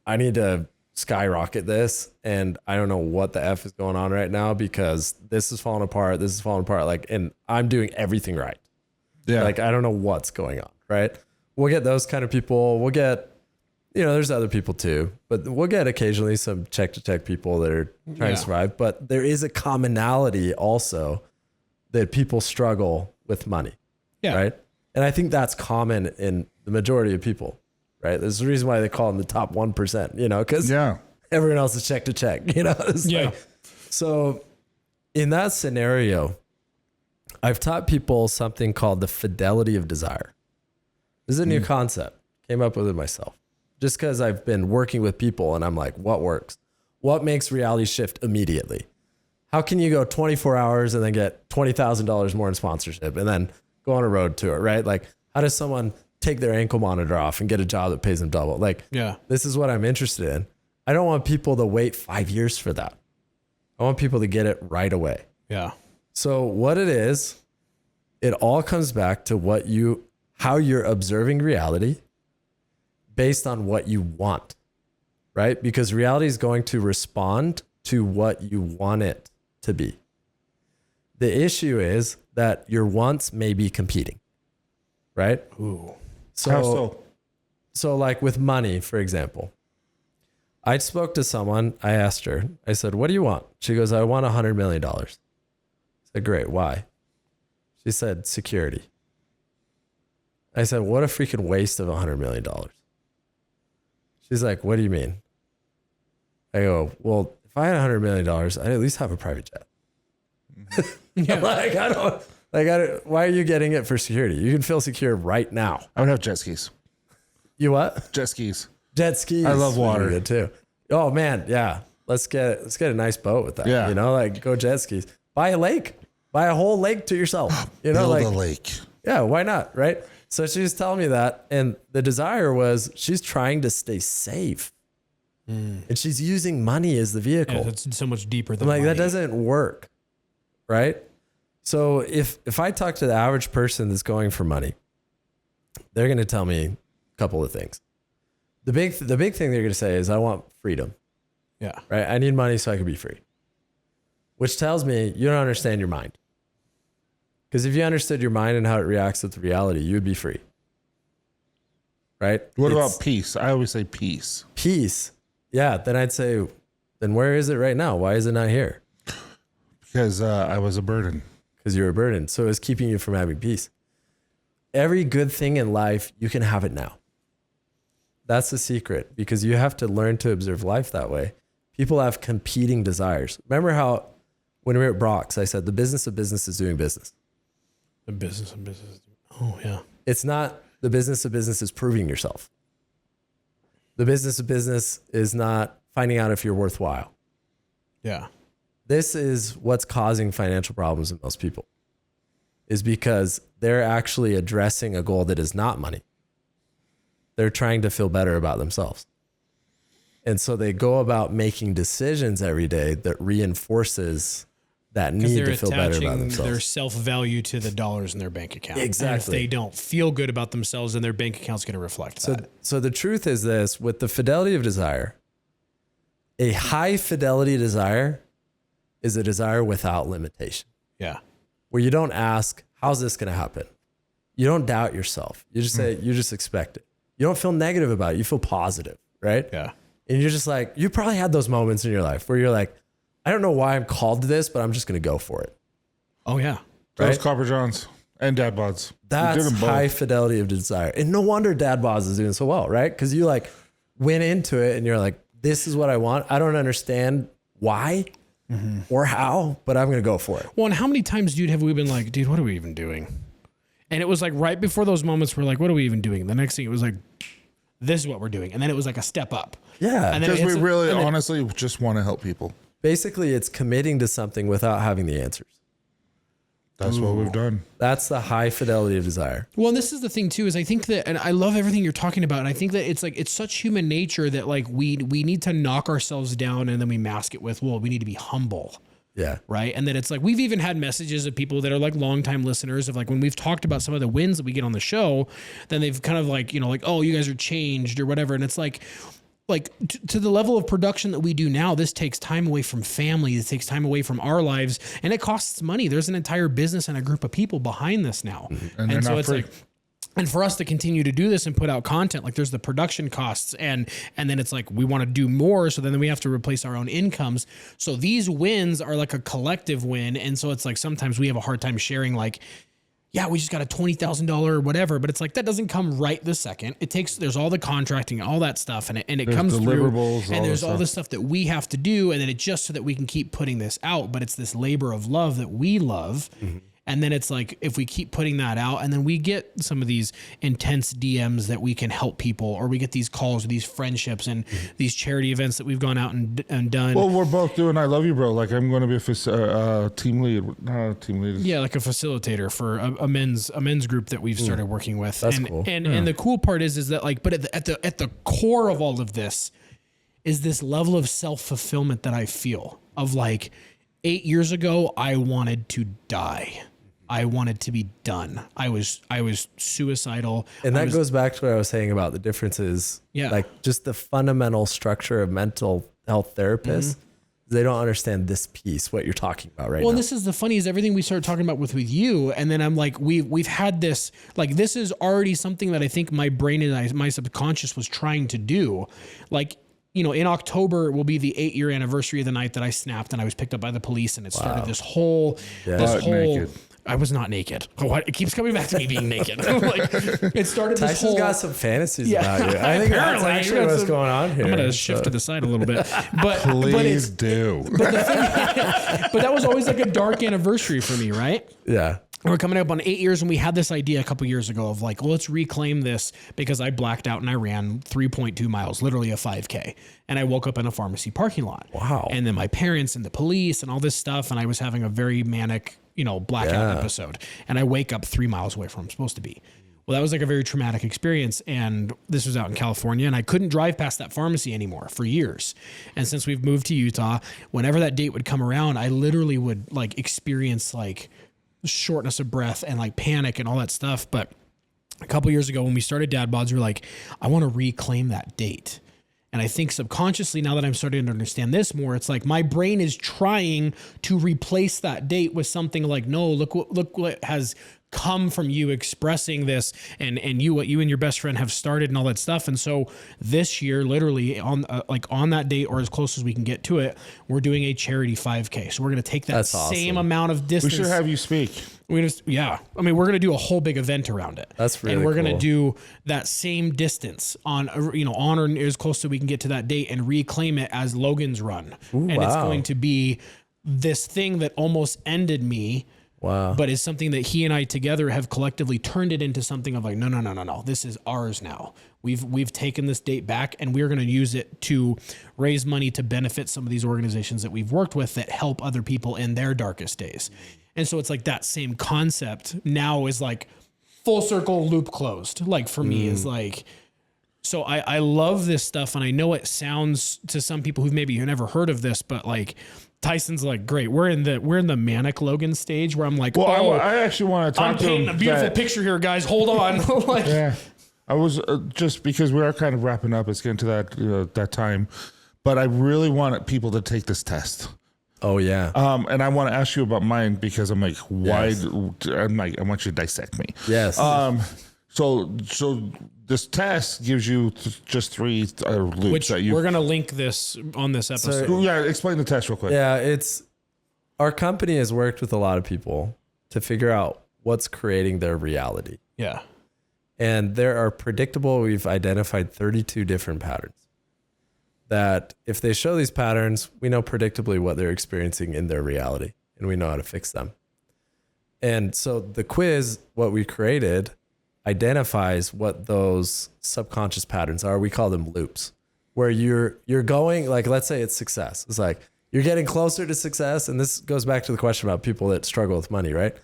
I need to skyrocket this. And I don't know what the F is going on right now because this is falling apart. Like, and I'm doing everything right. Yeah. Like, I don't know what's going on. right? We'll get those kind of people. We'll get, there's other people too, but we'll get occasionally some check to check people that are trying to survive. But there is a commonality also that people struggle with money, right? And I think that's common in the majority of people, right? There's a reason why they call them the top 1%, because everyone else is check to check, So in that scenario, I've taught people something called the fidelity of desire. This is a new concept. Came up with it myself. Just because I've been working with people and I'm like, what works? What makes reality shift immediately? How can you go 24 hours and then get $20,000 more in sponsorship and then go on a road tour, right? Like, how does someone take their ankle monitor off and get a job that pays them double? Like, this is what I'm interested in. I don't want people to wait 5 years for that. I want people to get it right away. Yeah. So what it is, it all comes back to how you're observing reality based on what you want, right? Because reality is going to respond to what you want it to be. The issue is that your wants may be competing, right? Ooh. How so? So like with money, for example, I spoke to someone, I asked her, I said, what do you want? She goes, I want $100 million. I said, great, why? She said, security. I said, what a freaking waste of $100 million. She's like, what do you mean? I go, well, if I had $100 million, I'd at least have a private jet. Why are you getting it for security? You can feel secure right now. I would have jet skis. You what? Jet skis. Jet skis. I love water. Good too. Oh man. Yeah. Let's get a nice boat with that. Yeah. Go jet skis, buy a lake, buy a whole lake to yourself, Build a lake. Yeah. Why not? Right. So she was telling me that. And the desire was she's trying to stay safe and she's using money as the vehicle. Yeah, that's so much deeper than like, money. that doesn't work. Right. So if I talk to the average person that's going for money, they're going to tell me a couple of things. The big thing they're going to say is, I want freedom. Yeah. Right. I need money so I can be free, which tells me you don't understand your mind. Because if you understood your mind and how it reacts with reality, you would be free. Right. What about peace? I always say peace. Peace. Yeah. Then I'd say, then where is it right now? Why is it not here? Because I was a burden. Because you're a burden. So it's keeping you from having peace. Every good thing in life, you can have it now. That's the secret, because you have to learn to observe life that way. People have competing desires. Remember how when we were at Brock's, I said the business of business is doing business. The business of business. Oh, yeah. It's not the business of business is proving yourself. The business of business is not finding out if you're worthwhile. Yeah. This is what's causing financial problems in most people, is because they're actually addressing a goal that is not money. They're trying to feel better about themselves. And so they go about making decisions every day that reinforces that need to feel better about themselves. Their self-value to the dollars in their bank account. Exactly. And if they don't feel good about themselves, then their bank account's going to reflect that. So the truth is this, with the fidelity of desire, a high fidelity desire is a desire without limitation. Yeah. Where you don't ask, how's this going to happen? You don't doubt yourself. You just say, you just expect it. You don't feel negative about it. You feel positive, right? Yeah. And you're just like, you probably had those moments in your life where you're like, I don't know why I'm called to this, but I'm just going to go for it. Oh, yeah. Those Right? Copper Johns and Dad Bods. That's high fidelity of desire. And no wonder Dad Bods is doing so well, right? Because you like went into it and you're like, this is what I want. I don't understand why or how, but I'm going to go for it. Well, and how many times, dude, have we been like, dude, what are we even doing? And it was like right before those moments, we're like, what are we even doing? The next thing it was like, this is what we're doing. And then it was like a step up. Yeah. And then Because we really, and then- honestly, just want to help people. Basically, it's committing to something without having the answers. That's what we've done. That's the high fidelity of desire. Well, and this is the thing too, is I think that, and I love everything you're talking about. And I think that it's like, it's such human nature that like we need to knock ourselves down and then we mask it with, well, we need to be humble. Yeah. Right. And then it's like, we've even had messages of people that are like longtime listeners of like, when we've talked about some of the wins that we get on the show, then they've kind of like, you know, like, oh, you guys are changed or whatever. And it's like to the level of production that we do now, this takes time away from family. This takes time away from our lives, and it costs money. There's an entire business and a group of people behind this now. And they're so not it's free. like, And for us to continue to do this and put out content, like there's the production costs and then it's like we want to do more. So then we have to replace our own incomes. So these wins are like a collective win. And so it's like sometimes we have a hard time sharing like, yeah, we just got a $20,000 or whatever, but it's like that doesn't come right this second. There's all the contracting, all that stuff, and it comes through. And there's all the stuff that we have to do, and then it just so that we can keep putting this out. But it's this labor of love that we love. Mm-hmm. And then it's like, if we keep putting that out and then we get some of these intense DMs that we can help people, or we get these calls or these friendships and these charity events that we've gone out and done. Well, we're both doing I Love You, Bro. Like I'm going to be a team lead, not a team lead. Yeah, like a facilitator for a men's group that we've started working with. That's cool. And the cool part is that like, but at the core of all of this is this level of self-fulfillment that I feel of like 8 years ago, I wanted to die. I wanted to be done. I was suicidal. And that goes back to what I was saying about the differences. Yeah. Like just the fundamental structure of mental health therapists. Mm-hmm. They don't understand this piece, what you're talking about right now. Well, this is the funny is everything we started talking about with you. And then I'm like, we've had this, like, this is already something that I think my brain and my subconscious was trying to do. Like, you know, in October will be the 8-year anniversary of the night that I snapped and I was picked up by the police, and it started this whole, naked. I was not naked. It keeps coming back to me being naked. Like, it started this Tyson's whole... got some fantasies about you. I think that's actually what's going on here. I'm going to shift to the side a little bit. But Please do. But that was always like a dark anniversary for me, right? Yeah. And we're coming up on 8 years, and we had this idea a couple years ago of like, well, let's reclaim this, because I blacked out and I ran 3.2 miles, literally a 5K. And I woke up in a pharmacy parking lot. Wow. And then my parents and the police and all this stuff. And I was having a very manic, blackout episode. And I wake up 3 miles away from where I'm supposed to be. Well, that was like a very traumatic experience. And this was out in California, and I couldn't drive past that pharmacy anymore for years. And since we've moved to Utah, whenever that date would come around, I literally would like experience like shortness of breath and like panic and all that stuff. But a couple years ago when we started Dad Bods, we were like, I want to reclaim that date. And I think subconsciously, now that I'm starting to understand this more, it's like my brain is trying to replace that date with something like, no, look what has come from you expressing this, and what you and your best friend have started and all that stuff. And so this year, literally on that date or as close as we can get to it, we're doing a charity 5K. So we're going to take that same amount of distance. We should have you speak. We're going to do a whole big event around it. That's really cool. And we're going to do cool. that same distance on or as close as we can get to that date and reclaim it as Logan's run. Ooh, and it's going to be this thing that almost ended me. Wow. But it's something that he and I together have collectively turned it into something of like, no. This is ours now. We've taken this date back, and we're going to use it to raise money to benefit some of these organizations that we've worked with that help other people in their darkest days. And so it's like that same concept now is like full circle, loop closed. Like for me is like, so I love this stuff, and I know it sounds to some people who've maybe never heard of this, but like Tyson's like, great. We're in the manic Logan stage where I'm like, well, I actually want to talk I'm painting a beautiful picture here, guys. Hold on. Like, yeah, I was just because we are kind of wrapping up. It's getting to that time, but I really want people to take this test. Oh yeah. And I want to ask you about mine because I'm like, why? Yes. I'm like, I want you to dissect me. Yes. So this test gives you just 3 loops. Which that we're going to link this on this episode. So, yeah, explain the test real quick. Yeah, our company has worked with a lot of people to figure out what's creating their reality. Yeah. And there are we've identified 32 different patterns that if they show these patterns, we know predictably what they're experiencing in their reality, and we know how to fix them. And so the quiz, what we created, identifies what those subconscious patterns are. We call them loops, where you're going, like, let's say it's success. It's like you're getting closer to success. And this goes back to the question about people that struggle with money, right?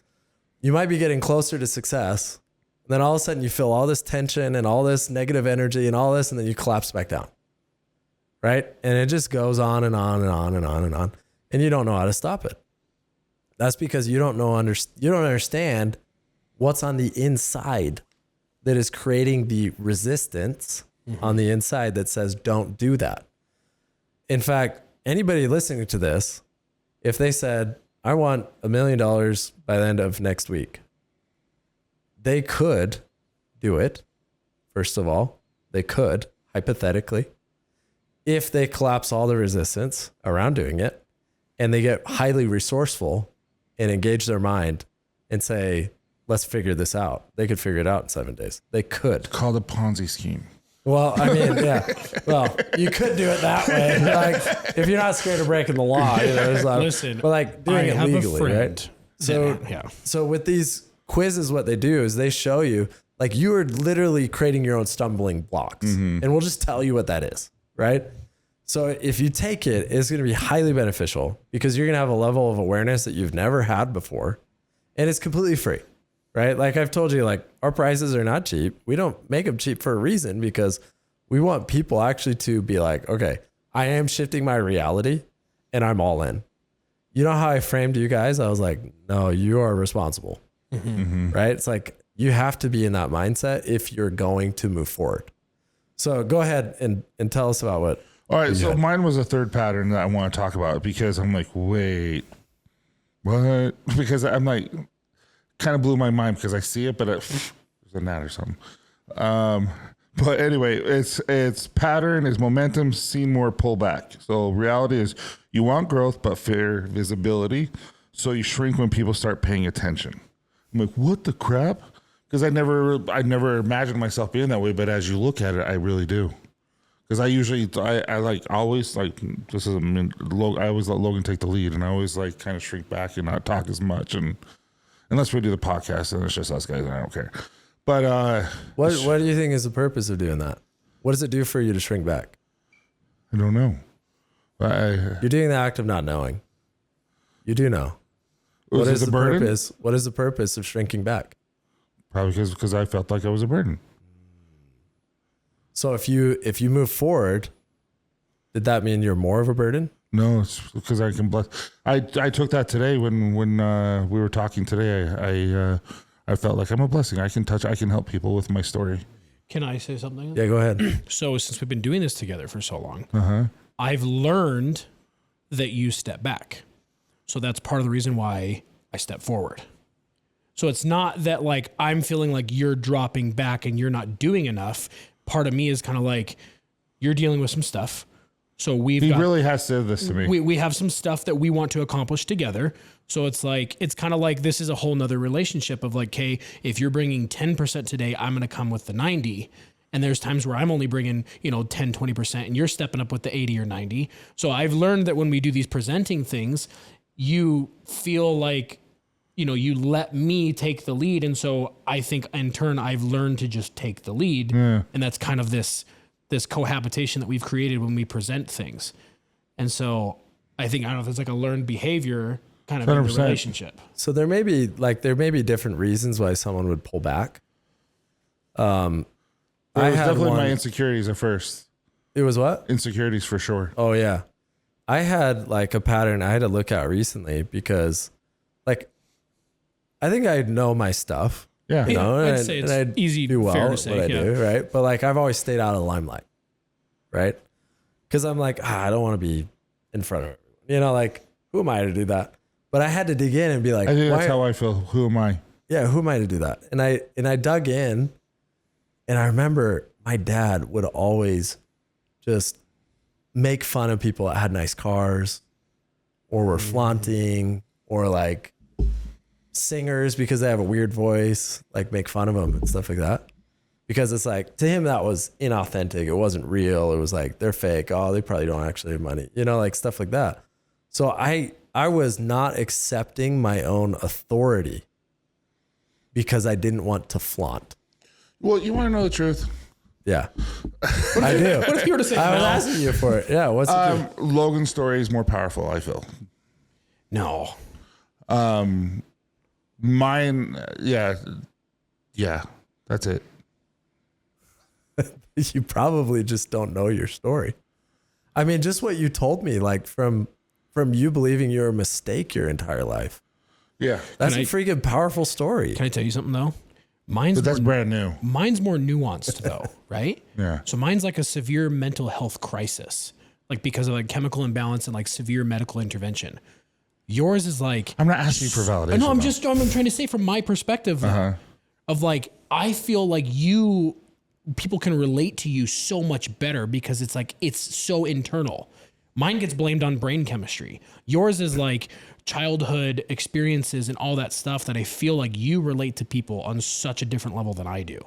You might be getting closer to success, and then all of a sudden you feel all this tension and all this negative energy and all this, and then you collapse back down, right? And it just goes on and on and on and on and on, and you don't know how to stop it. That's because you don't understand what's on the inside that is creating the resistance on the inside that says, don't do that. In fact, anybody listening to this, if they said, I want $1 million by the end of next week, they could do it. First of all, they could, hypothetically, if they collapse all the resistance around doing it and they get highly resourceful and engage their mind and say, let's figure this out. They could figure it out in 7 days. They could. Called a Ponzi scheme. Well, I mean, yeah. Well, you could do it that way. Like, if you're not scared of breaking the law, you know, there's Listen, but like doing it legally, right? So, yeah. So with these quizzes, what they do is they show you, like, you are literally creating your own stumbling blocks, and we'll just tell you what that is, right? So if you take it, it's going to be highly beneficial because you're going to have a level of awareness that you've never had before, and it's completely free. Right? Like I've told you, like our prices are not cheap. We don't make them cheap for a reason because we want people actually to be like, okay, I am shifting my reality and I'm all in. You know how I framed you guys? I was like, no, you are responsible. Right? It's like you have to be in that mindset if you're going to move forward. So go ahead and tell us about what. All right. So mine was a third pattern that I want to talk about because I'm like, wait, what? Because I'm like, kind of blew my mind because I see it, but there's a gnat or something. But anyway, its pattern is momentum, seen more pullback. So reality is you want growth, but fear visibility. So you shrink when people start paying attention. I'm like, what the crap? Because I never imagined myself being that way. But as you look at it, I really do. Because I like always like, this is, I always let Logan take the lead, and I always like kind of shrink back and not talk as much. And unless we do the podcast and it's just us guys, and I don't care. But what do you think is the purpose of doing that? What does it do for you to shrink back? I don't know. You're doing the act of not knowing. You do know. What is the purpose? What is the purpose of shrinking back? Probably because I felt like I was a burden. So if you move forward, did that mean you're more of a burden? No, it's because I can bless. I took that today when we were talking today. I felt like I'm a blessing. I can help people with my story. Can I say something? Yeah, go ahead. So since we've been doing this together for so long, I've learned that you step back. So that's part of the reason why I step forward. So it's not that like I'm feeling like you're dropping back and you're not doing enough. Part of me is kind of like you're dealing with some stuff. So he really has said this to me. We have some stuff that we want to accomplish together. So it's kind of like this is a whole nother relationship of like, hey, if you're bringing 10% today, I'm going to come with the 90. And there's times where I'm only bringing, 10, 20% and you're stepping up with the 80 or 90. So I've learned that when we do these presenting things, you feel like, you let me take the lead. And so I think in turn, I've learned to just take the lead. Yeah. And that's kind of this cohabitation that we've created when we present things. And so I don't know if it's like a learned behavior kind of 100%. In the relationship. So there may be different reasons why someone would pull back. It was definitely my insecurities at first. It was what? Insecurities for sure. Oh yeah. I had like a pattern I had to look at recently because like, I think I know my stuff. Yeah. I'd say it's easy do well fair to say, what I do, right? But like I've always stayed out of the limelight, right? Because I'm like, I don't want to be in front of everyone. Like who am I to do that? But I had to dig in and be like, I think that's how I feel. Who am I? Yeah, who am I to do that? And I dug in, and I remember my dad would always just make fun of people that had nice cars, or were flaunting, or like singers because they have a weird voice, like make fun of them and stuff like that. Because it's like, to him, that was inauthentic. It wasn't real. It was like, they're fake. Oh, they probably don't actually have money, like stuff like that. So I was not accepting my own authority because I didn't want to flaunt. Well, you want to know the truth? Yeah, I do. What if you were to say I was asking you for it. Yeah, what's the truth? Logan's story is more powerful, I feel. No. Mine, yeah, that's it. You probably just don't know your story. I mean, just what you told me, like from you believing you're a mistake your entire life. Yeah. That's a freaking powerful story. Can I tell you something though? That's brand new. Mine's more nuanced though, right? Yeah. So mine's like a severe mental health crisis, like because of like chemical imbalance and like severe medical intervention. Yours is like, I'm not asking you for validation. No, I'm trying to say from my perspective, of like, I feel like people can relate to you so much better because it's like, it's so internal. Mine gets blamed on brain chemistry. Yours is like childhood experiences and all that stuff that I feel like you relate to people on such a different level than I do.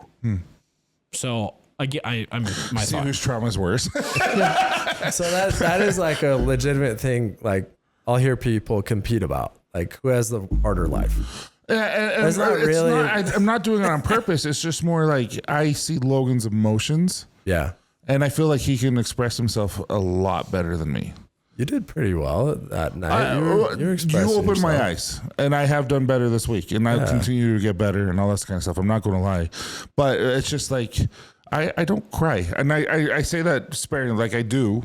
So I'm my See thought. whose trauma is worse. So that is like a legitimate thing. Like I'll hear people compete about, like who has the harder life. It's not really. I'm not doing it on purpose. It's just more like I see Logan's emotions, Yeah. and I feel like he can express himself a lot better than me. You did pretty well that night. You're expressing You opened my yourself. eyes, and I have done better this week, and I'll continue to get better and all that kind of stuff. I'm not going to lie, but it's just like I don't cry, and I say that sparingly, like I do,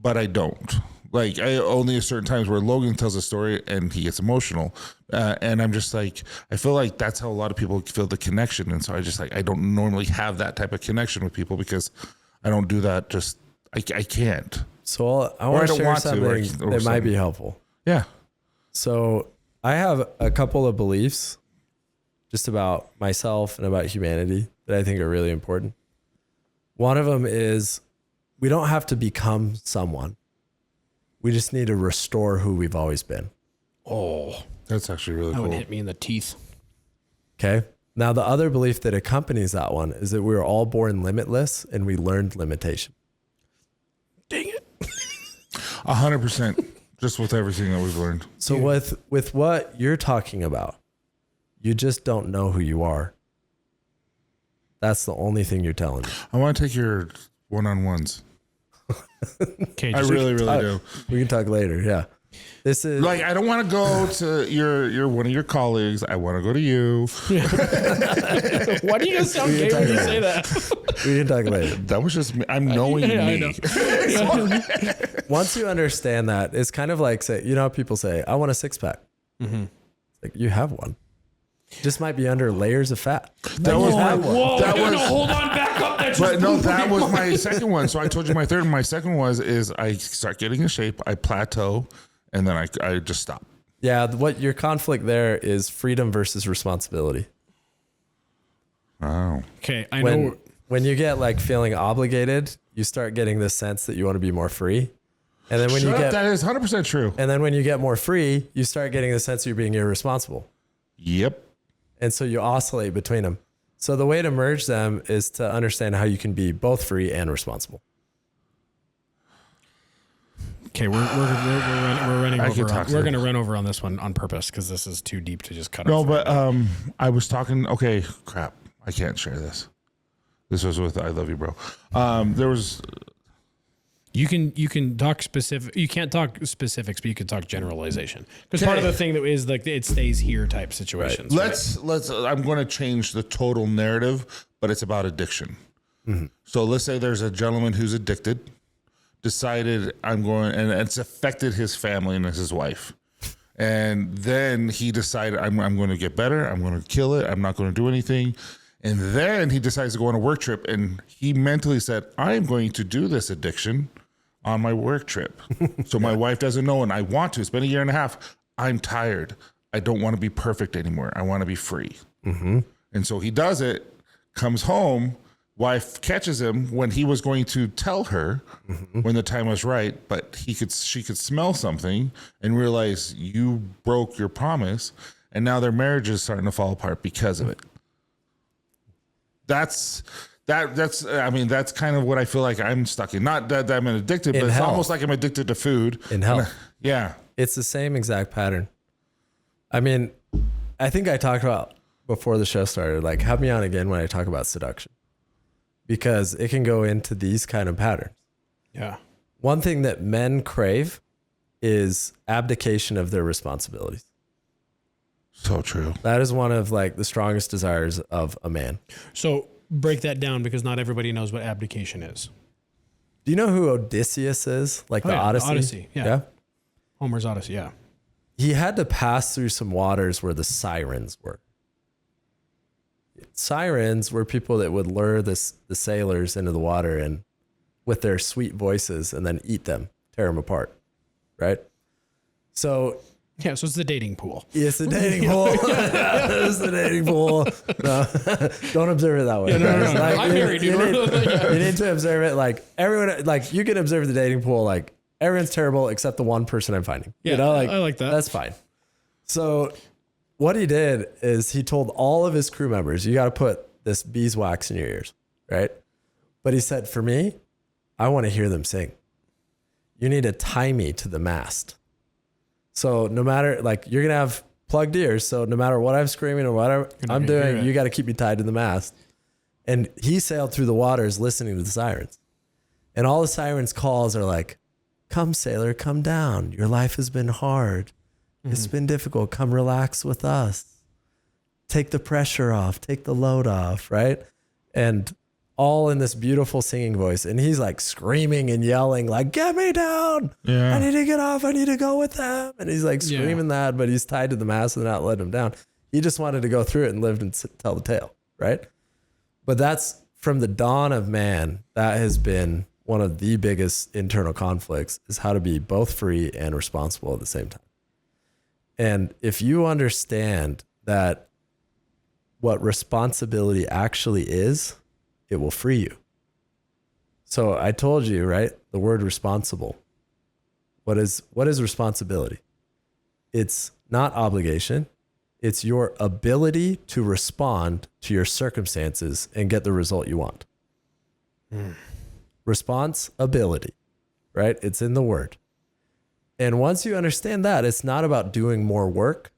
but I don't. Like I only at certain times where Logan tells a story and he gets emotional, and I'm just like I feel like that's how a lot of people feel the connection, and so I just like I don't normally have that type of connection with people because I don't do that. Just I can't. So I want to share something that might be helpful. Yeah. So I have a couple of beliefs just about myself and about humanity that I think are really important. One of them is we don't have to become someone. We just need to restore who we've always been. Oh, That's actually really that cool. would hit me in the teeth. Okay. Now, the other belief that accompanies that one is that we were all born limitless and we learned limitation. Dang it. 100%. Just with everything that we've learned. So with what you're talking about, you just don't know who you are. That's the only thing you're telling me. I want to take your one-on-ones. Okay, I really do. We can talk later. Yeah. This is Like, I don't want to go to your one of your colleagues. I want to go to you. Why do you guys sound gay when you say that? we can talk later. That was just me. I'm knowing I me. know. Once you understand that, it's kind of like say, you know how people say, I want a six pack. Mm-hmm. Like you have one. Just might be under layers of fat. That was my Whoa, that no, was no, hold on, back up. That but just no, blew that my was mind. my second one. So I told you my third. My second is I start getting in shape, I plateau, and then I just stop. Yeah. What your conflict there is freedom versus responsibility. Wow. Okay, I know. When you get like feeling obligated, you start getting this sense that you want to be more free. And then when Shut you up, get that is 100% true. and then when you get more free, you start getting the sense you're being irresponsible. Yep. And so you oscillate between them. So the way to merge them is to understand how you can be both free and responsible. Okay, we're running I can over. talk to We're them. going to run over on this one on purpose because this is too deep to just cut No, off. but I was talking. Okay, crap. I can't share this. This was with I Love You, Bro. There was. You can talk specific. You can't talk specifics, but you can talk generalization. Because part of the thing that is like it stays here type situations. Let's. I'm going to change the total narrative, but it's about addiction. Mm-hmm. So let's say there's a gentleman who's addicted, decided I'm going, and it's affected his family and his wife, and then he decided I'm going to get better. I'm going to kill it. I'm not going to do anything. And then he decides to go on a work trip, and he mentally said, I am going to do this addiction on my work trip. So my wife doesn't know, and I want to. It's been a year and a half. I'm tired. I don't want to be perfect anymore. I want to be free. Mm-hmm. And so he does it, comes home, wife catches him when he was going to tell her when the time was right, but she could smell something and realize you broke your promise, and now their marriage is starting to fall apart because of it. That's I mean, that's kind of what I feel like I'm stuck in. Not that I'm addicted, but it's health. almost like I'm addicted to food. In health. Yeah. It's the same exact pattern. I mean, I think I talked about before the show started, like have me on again when I talk about seduction, because it can go into these kind of patterns. Yeah. One thing that men crave is abdication of their responsibilities. So true. That is one of like the strongest desires of a man. So break that down because not everybody knows what abdication is. Do you know who Odysseus is? Like Oh, the yeah, the Odyssey? Odyssey, yeah. Homer's Odyssey, yeah. He had to pass through some waters where the sirens were. Sirens were people that would lure the sailors into the water and with their sweet voices and then eat them, tear them apart, right? So Yeah, so it's the dating pool. It's a dating pool. It's a dating pool. No, don't observe it that way. No. Like, I'm married, dude. you need to observe it like everyone. Like you can observe the dating pool. Like everyone's terrible except the one person I'm finding. Yeah, you know, like I like that. That's fine. So what he did is he told all of his crew members, "You got to put this beeswax in your ears, right?" But he said, "For me, I want to hear them sing. You need to tie me to the mast." So no matter, like, you're going to have plugged ears. So no matter what I'm screaming or whatever I'm doing, you got to keep me tied to the mast. And he sailed through the waters listening to the sirens. And all the sirens' calls are like, "Come, sailor, come down. Your life has been hard. It's been difficult. Come relax with us. Take the pressure off. Take the load off," right? And all in this beautiful singing voice. And he's like screaming and yelling, like, "Get me down. Yeah. I need to get off. I need to go with them." And he's like screaming that, but he's tied to the mast and not letting him down. He just wanted to go through it and live and tell the tale, right? But that's from the dawn of man. That has been one of the biggest internal conflicts, is how to be both free and responsible at the same time. And if you understand that what responsibility actually is, it will free you. So I told you, right? The word responsible. What is responsibility? It's not obligation. It's your ability to respond to your circumstances and get the result you want. Responsibility, right? It's in the word. And once you understand that, it's not about doing more work,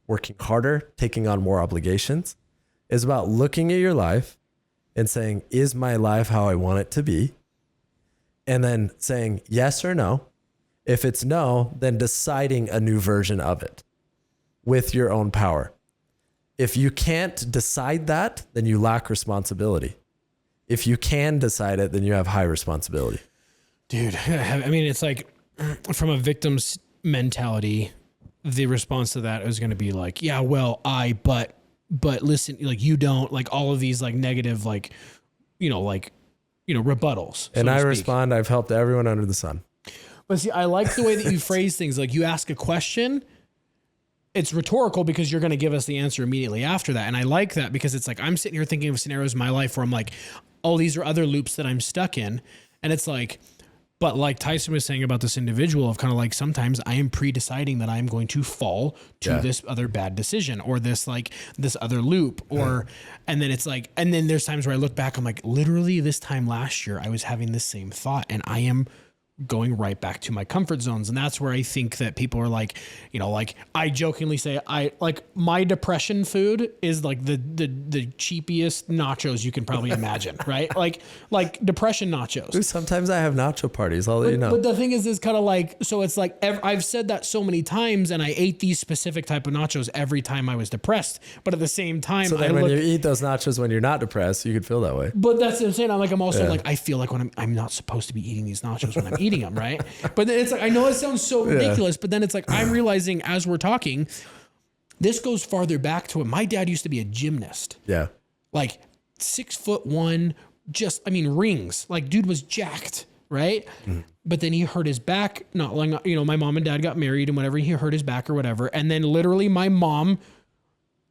working harder, taking on more obligations. It's about looking at your life and saying, is my life how I want it to be? And then saying yes or no. If it's no, then deciding a new version of it with your own power. If you can't decide that, then you lack responsibility. If you can decide it, then you have high responsibility. Dude, I mean, it's like from a victim's mentality, the response to that is going to be like, yeah, well, but listen, like, you don't, like, all of these like negative, like, rebuttals. And I respond, I've helped everyone under the sun. But see, I like the way that you phrase things. Like, you ask a question, it's rhetorical because you're going to give us the answer immediately after that. And I like that because it's like, I'm sitting here thinking of scenarios in my life where I'm like, oh, these are other loops that I'm stuck in. And it's like, but like Tyson was saying about this individual, of kind of like, sometimes I am pre-deciding that I'm going to fall to this other bad decision, or this other loop, or, and then it's like, and then there's times where I look back, I'm like, literally this time last year, I was having this same thought, and I am going right back to my comfort zones. And that's where I think that people are like, like, I jokingly say, my depression food is like the cheapest nachos you can probably imagine, right? Like depression nachos. Dude, sometimes I have nacho parties, I'll let you know. But the thing is kind of like, so it's like, I've said that so many times, and I ate these specific type of nachos every time I was depressed. But at the same time, so then when you eat those nachos when you're not depressed, you could feel that way. But that's what I'm saying. I'm also like, I feel like when I'm not supposed to be eating these nachos when I'm eating them, right? But then it's like, I know it sounds so ridiculous, but then it's like, I'm realizing as we're talking, this goes farther back to it. My dad used to be a gymnast. Yeah. Like 6'1", rings. Like, dude was jacked, right? But then he hurt his back not long, my mom and dad got married and whatever, he hurt his back or whatever. And then literally my mom,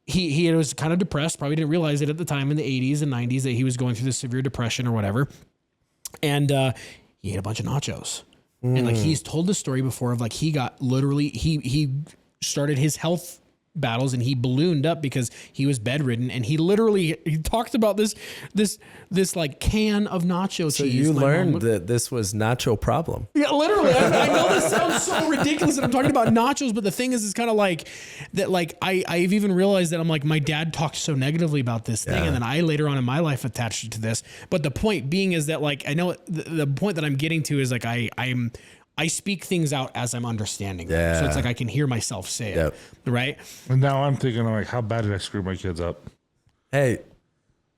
he was kind of depressed, probably didn't realize it at the time in the 80s and 90s that he was going through this severe depression or whatever. And he ate a bunch of nachos. And like, he's told the story before of like, he got literally, he started his health battles and he ballooned up because he was bedridden, and he talked about this like can of nacho cheese. So you learned that this was nacho problem. Yeah, literally. I know this sounds so ridiculous that I'm talking about nachos, but the thing is kind of like that. Like, I've even realized that I'm like, my dad talked so negatively about this thing, and then I later on in my life attached it to this. But the point being is that, like, I know the point that I'm getting to is like, I speak things out as I'm understanding them. So it's like I can hear myself say it, right? And now I'm thinking, like, how bad did I screw my kids up? Hey,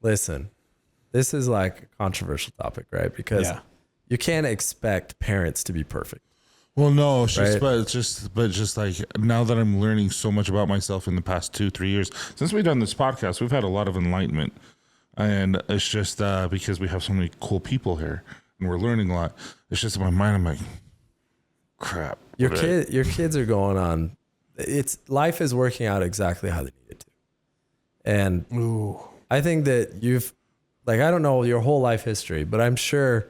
listen, this is like a controversial topic, right? Because you can't expect parents to be perfect. Well, no, it's just, but just like, now that I'm learning so much about myself in the past 2-3 years, since we've done this podcast, we've had a lot of enlightenment, and it's just because we have so many cool people here and we're learning a lot. It's just in my mind, I'm like, crap. Your kids are going on life is working out exactly how they need it to. And I think that you've, like, I don't know your whole life history, but I'm sure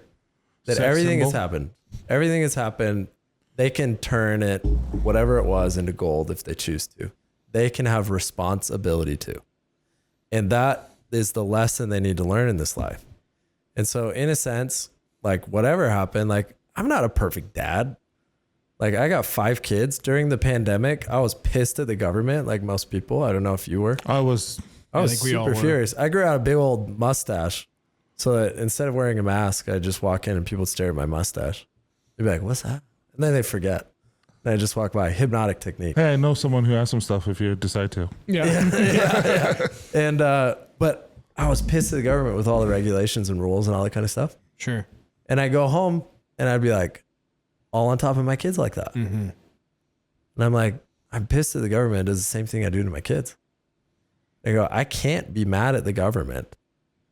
that everything has happened. Everything has happened. They can turn it, whatever it was, into gold if they choose to. They can have responsibility to. And that is the lesson they need to learn in this life. And so in a sense, like whatever happened, like I'm not a perfect dad. Like I got 5 kids during the pandemic. I was pissed at the government, like most people. I don't know if you were. I was super furious. I grew out a big old mustache, so that instead of wearing a mask, I just walk in and people would stare at my mustache. They'd be like, "What's that?" And then they forget. And I just walk by. Hypnotic technique. Hey, I know someone who has some stuff if you decide to. Yeah. And but I was pissed at the government with all the regulations and rules and all that kind of stuff. Sure. And I go home and I'd be like, all on top of my kids like that. Mm-hmm. And I'm like, I'm pissed at the government. It does the same thing I do to my kids. I go, I can't be mad at the government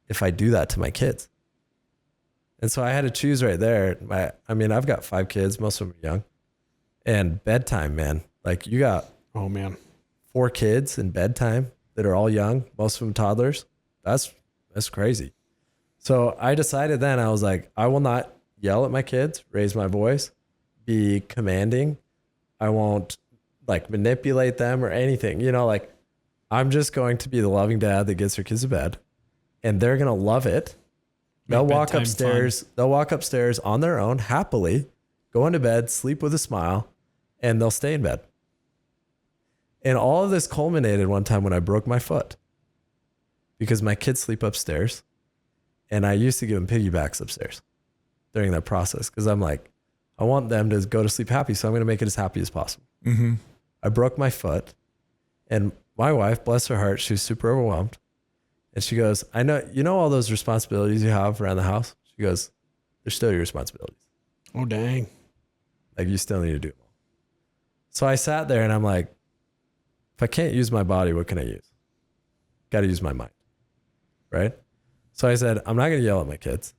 if I do that to my kids. And so I had to choose right there. I've got 5 kids. Most of them are young. And bedtime, man. Like you got 4 kids in bedtime that are all young. Most of them toddlers. That's crazy. So I decided then, I was like, I will not yell at my kids, raise my voice, be commanding. I won't like manipulate them or anything. You know, like I'm just going to be the loving dad that gets their kids to bed, and they're going to love it. They'll walk upstairs. Fun. They'll walk upstairs on their own, happily, go into bed, sleep with a smile, and they'll stay in bed. And all of this culminated one time when I broke my foot because my kids sleep upstairs, and I used to give them piggybacks upstairs during that process because I'm like, I want them to go to sleep happy, so I'm going to make it as happy as possible. Mm-hmm. I broke my foot, and my wife, bless her heart, she was super overwhelmed. And she goes, I know, you know all those responsibilities you have around the house? She goes, they're still your responsibilities. Oh, dang. Like, you still need to do them all. So I sat there and I'm like, if I can't use my body, what can I use? Got to use my mind, right? So I said, I'm not going to yell at my kids.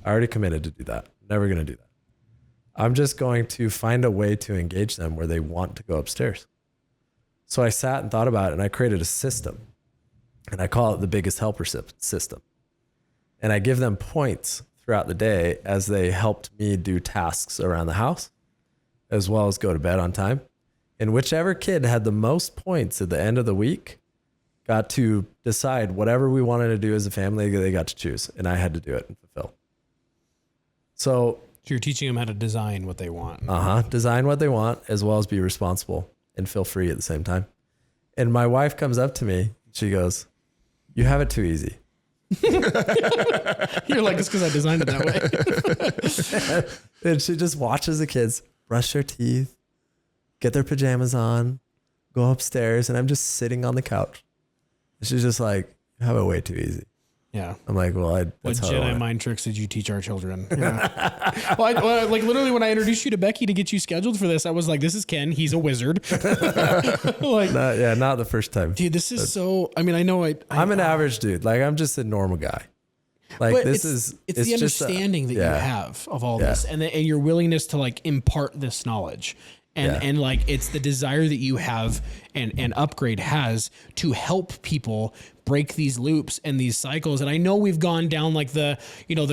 I already committed to do that. Never going to do that. I'm just going to find a way to engage them where they want to go upstairs. So I sat and thought about it, and I created a system. And I call it the biggest helper system. And I give them points throughout the day as they helped me do tasks around the house, as well as go to bed on time. And whichever kid had the most points at the end of the week got to decide whatever we wanted to do as a family, they got to choose. And I had to do it and fulfill. So you're teaching them how to design what they want. Design what they want, as well as be responsible and feel free at the same time. And my wife comes up to me. She goes, you have it too easy. You're like, it's because I designed it that way. And she just watches the kids brush their teeth, get their pajamas on, go upstairs, and I'm just sitting on the couch. And she's just like, you have it way too easy. Yeah. I'm like, well, what Jedi mind tricks did you teach our children? Yeah. well, like literally when I introduced you to Becky to get you scheduled for this, I was like, this is Ken. He's a wizard. Like, not the first time. Dude, this is so, I mean, I know I'm an average dude. Like I'm just a normal guy. Like it's the understanding that you have of all this and your willingness to like impart this knowledge. And like it's the desire that you have and Upgrade has to help people break these loops and these cycles. And I know we've gone down like the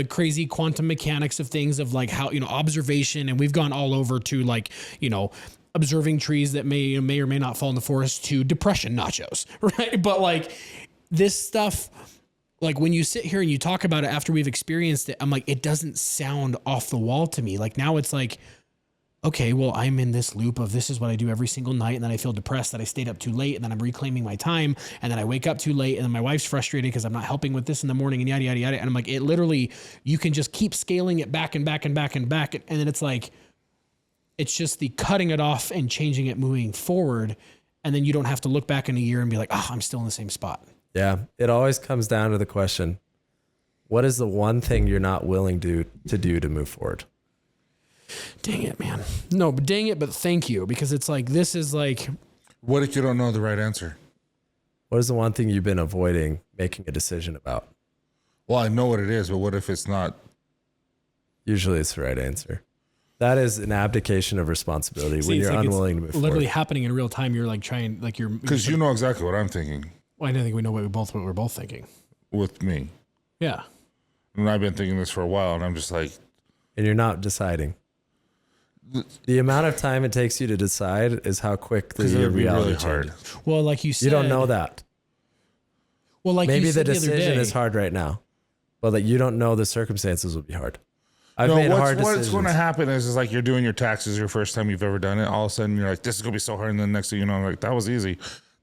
crazy quantum mechanics of things of like how, observation, and we've gone all over to like, observing trees that may or may not fall in the forest to depression nachos, right? But like this stuff, like when you sit here and you talk about it after we've experienced it, I'm like, it doesn't sound off the wall to me. Like now it's like, okay, well, I'm in this loop of this is what I do every single night. And then I feel depressed that I stayed up too late, and then I'm reclaiming my time. And then I wake up too late, and then my wife's frustrated because I'm not helping with this in the morning, and yada, yada, yada. And I'm like, it literally, you can just keep scaling it back and back and back and back. And then it's like, it's just the cutting it off and changing it moving forward. And then you don't have to look back in a year and be like, oh, I'm still in the same spot. Yeah. It always comes down to the question, what is the one thing you're not willing to do to move forward? Dang it, man. No, but dang it, but thank you. Because it's like, this is like... What if you don't know the right answer? What is the one thing you've been avoiding making a decision about? Well, I know what it is, but what if it's not? Usually it's the right answer. That is an abdication of responsibility when you're unwilling to move literally forward. happening in real time. You're like trying, like you're Because you know exactly what I'm thinking Well, I don't think we know what we're both thinking. with me. Yeah. And I've been thinking this for a while, and I'm just like, And you're not deciding. The amount of time it takes you to decide is how quickly because it your would be reality really hard. changes. Well, like you said, You don't know that. Well, like Maybe you the said other decision day, is hard right now, but like you don't know the circumstances will be hard. I've No, made hard what's decisions. going to happen is like you're doing your taxes your first time you've ever done it. All of a sudden you're like, this is going to be so hard. And then next thing you know, I'm like, that was easy.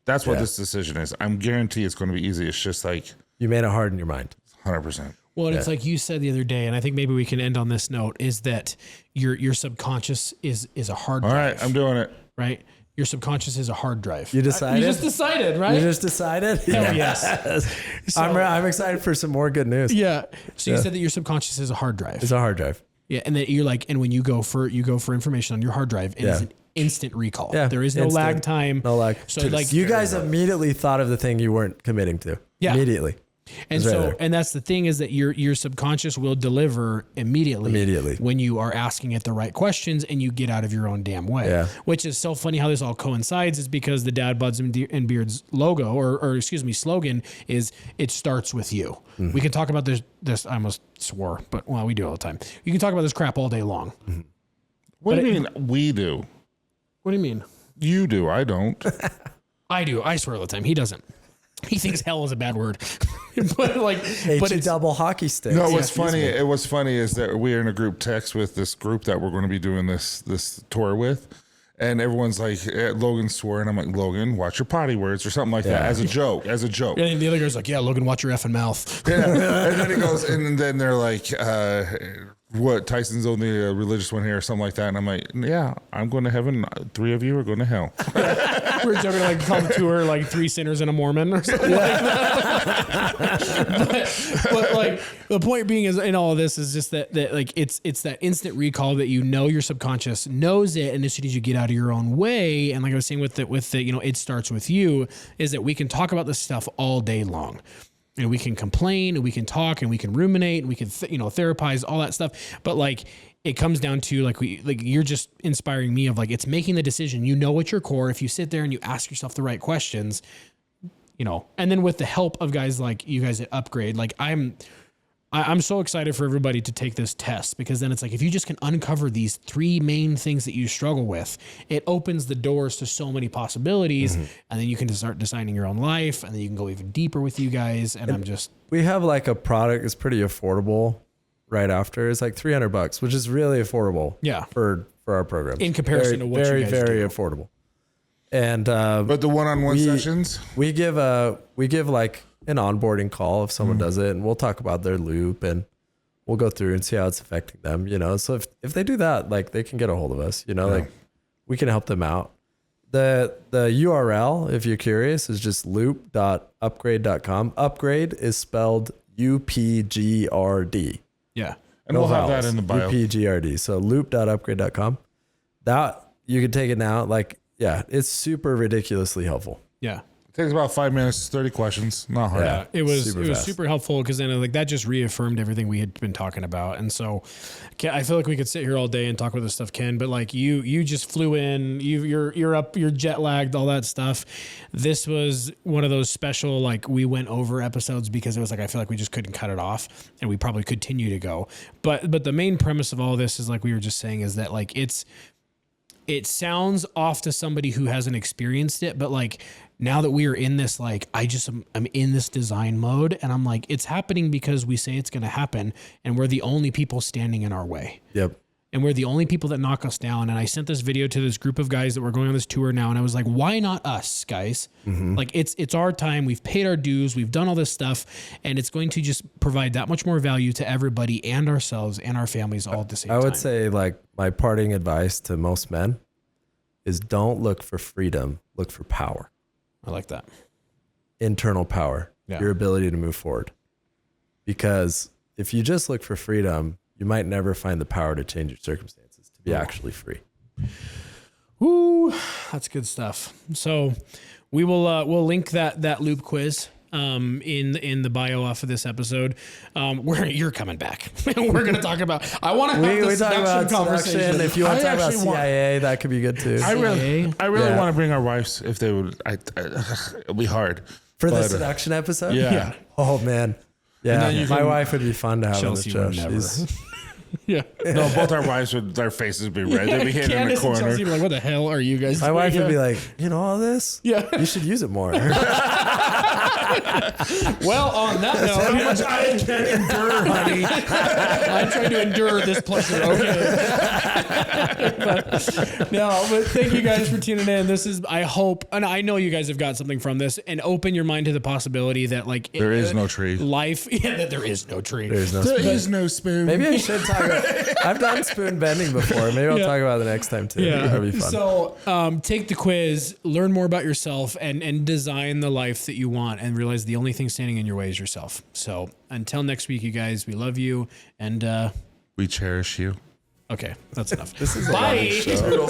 That's what this decision is. I'm guarantee it's going to be easy. It's just like You made it hard in your mind. 100%. Well, and it's like you said the other day, and I think maybe we can end on this note: is that your subconscious is a hard All drive. right, I'm doing it. Right. Your subconscious is a hard drive. You decided? You just decided, right? You just decided? Hell yes. So- I'm excited for some more good news. Yeah. So you said that your subconscious is a hard drive. It's a hard drive. Yeah, and that you're like, and when you go for information on your hard drive, it is an instant recall. Yeah, There is no instant. lag time. No lag. So like You guys immediately thought of the thing you weren't committing to. Yeah. Immediately. and It's right so there. and that's the thing is that your subconscious will deliver immediately when you are asking it the right questions and you get out of your own damn way. Yeah. Which is so funny how this all coincides is because the Dad Buds and Beards logo or excuse me slogan is it starts with you. Mm-hmm. We can talk about this I almost swore, but well we do all the time. You can talk about this crap all day long. Mm-hmm. What do you mean we do? What do you mean? You do. I don't. I do. I swear all the time. He doesn't. He thinks hell is a bad word. but like but it's double hocky stick. No, what's funny? It was funny is that we're in a group text with this group that we're going to be doing this tour with, and everyone's like, Logan swore, and I'm like, Logan, watch your potty words or something like that as a joke. and the other guy's like, yeah, Logan, watch your effing mouth. Yeah. And then he goes, and then they're like, what? Tyson's only a religious one here or something like that. And I'm like, yeah, I'm going to heaven. 3 of you are going to hell. We're joking like come to her like 3 sinners and a Mormon or something like that. but like the point being is in all of this is just that like it's that instant recall that you know your subconscious knows it, and as soon as you get out of your own way, and like I was saying with the you know it starts with you, is that we can talk about this stuff all day long. And we can complain and we can talk and we can ruminate and we can, therapize all that stuff. But like, it comes down to like, you're just inspiring me of like, it's making the decision, at your core, if you sit there and you ask yourself the right questions, and then with the help of guys like you guys at Upgrade, like I'm so excited for everybody to take this test, because then it's like, if you just can uncover these 3 main things that you struggle with, it opens the doors to so many possibilities. And then you can just start designing your own life, and then you can go even deeper with you guys. And we have like a product that's pretty affordable right after. It's like $300, which is really affordable. Yeah. For our program. In comparison to what you guys very do. affordable. And, But the one-on-one sessions? we give like an onboarding call if someone does it, and we'll talk about their loop and we'll go through and see how it's affecting them, So if they do that, like they can get a hold of us, like we can help them out. The URL, if you're curious, is just loop.upgrade.com. Upgrade is spelled UPGRD. Yeah. And we'll have that in the bio. UPGRD. So loop.upgrade.com. That you can take it now. Like, yeah, it's super ridiculously helpful. Yeah. It takes about 5 minutes, 30 questions. Not hard. Yeah, it was fast. super helpful, because then like that just reaffirmed everything we had been talking about. And so I feel like we could sit here all day and talk about this stuff, Ken, but like you just flew in, you're up, you're jet lagged, all that stuff. This was one of those special, like we went over episodes because it was like, I feel like we just couldn't cut it off, and we probably continue to go. But the main premise of all this is, like we were just saying, is that like it sounds off to somebody who hasn't experienced it, but like now that we are in this, like I'm in this design mode, and I'm like, it's happening because we say it's going to happen, and we're the only people standing in our way. Yep. And we're the only people that knock us down. And I sent this video to this group of guys that were going on this tour now, and I was like, why not us, guys? Like it's our time. We've paid our dues. We've done all this stuff, and it's going to just provide that much more value to everybody and ourselves and our families all at the same time. I would say, like, my parting advice to most men is don't look for freedom, look for power. I like that. Internal power, Yeah. your ability to move forward. Because if you just look for freedom, you might never find the power to change your circumstances to be actually free. Woo, that's good stuff. So we will we'll link that loop quiz in the bio off of this episode, where you're coming back. We're going to talk about. I want to have this seduction conversation. If you want to talk about CIA, that could be good too. I really want to bring our wives if they would. It'll be hard for the seduction episode. Yeah. Oh man. Yeah. My wife would be fun to have Chelsea on the show. Yeah. No, both our wives would. Their faces would be red. They'd be hidden in the corner. And Chelsea would be like, what the hell are you guys? My wife would be like, you know all this? Yeah. You should use it more. Well, on that note, how much I can endure, honey. I'm trying to endure this pleasure. Okay. but thank you guys for tuning in. This is, I hope, and I know you guys have got something from this, and open your mind to the possibility that like there is no tree. Life, that there is no tree. There is no spoon. Maybe I should talk about. I've done spoon bending before. Maybe I'll talk about it the next time too. Yeah, that'd be fun. So take the quiz, learn more about yourself, and design the life that you want, and realize the only thing standing in your way is yourself. So until next week, you guys, we love you, and we cherish you. Okay, that's enough. This is Bye. a show.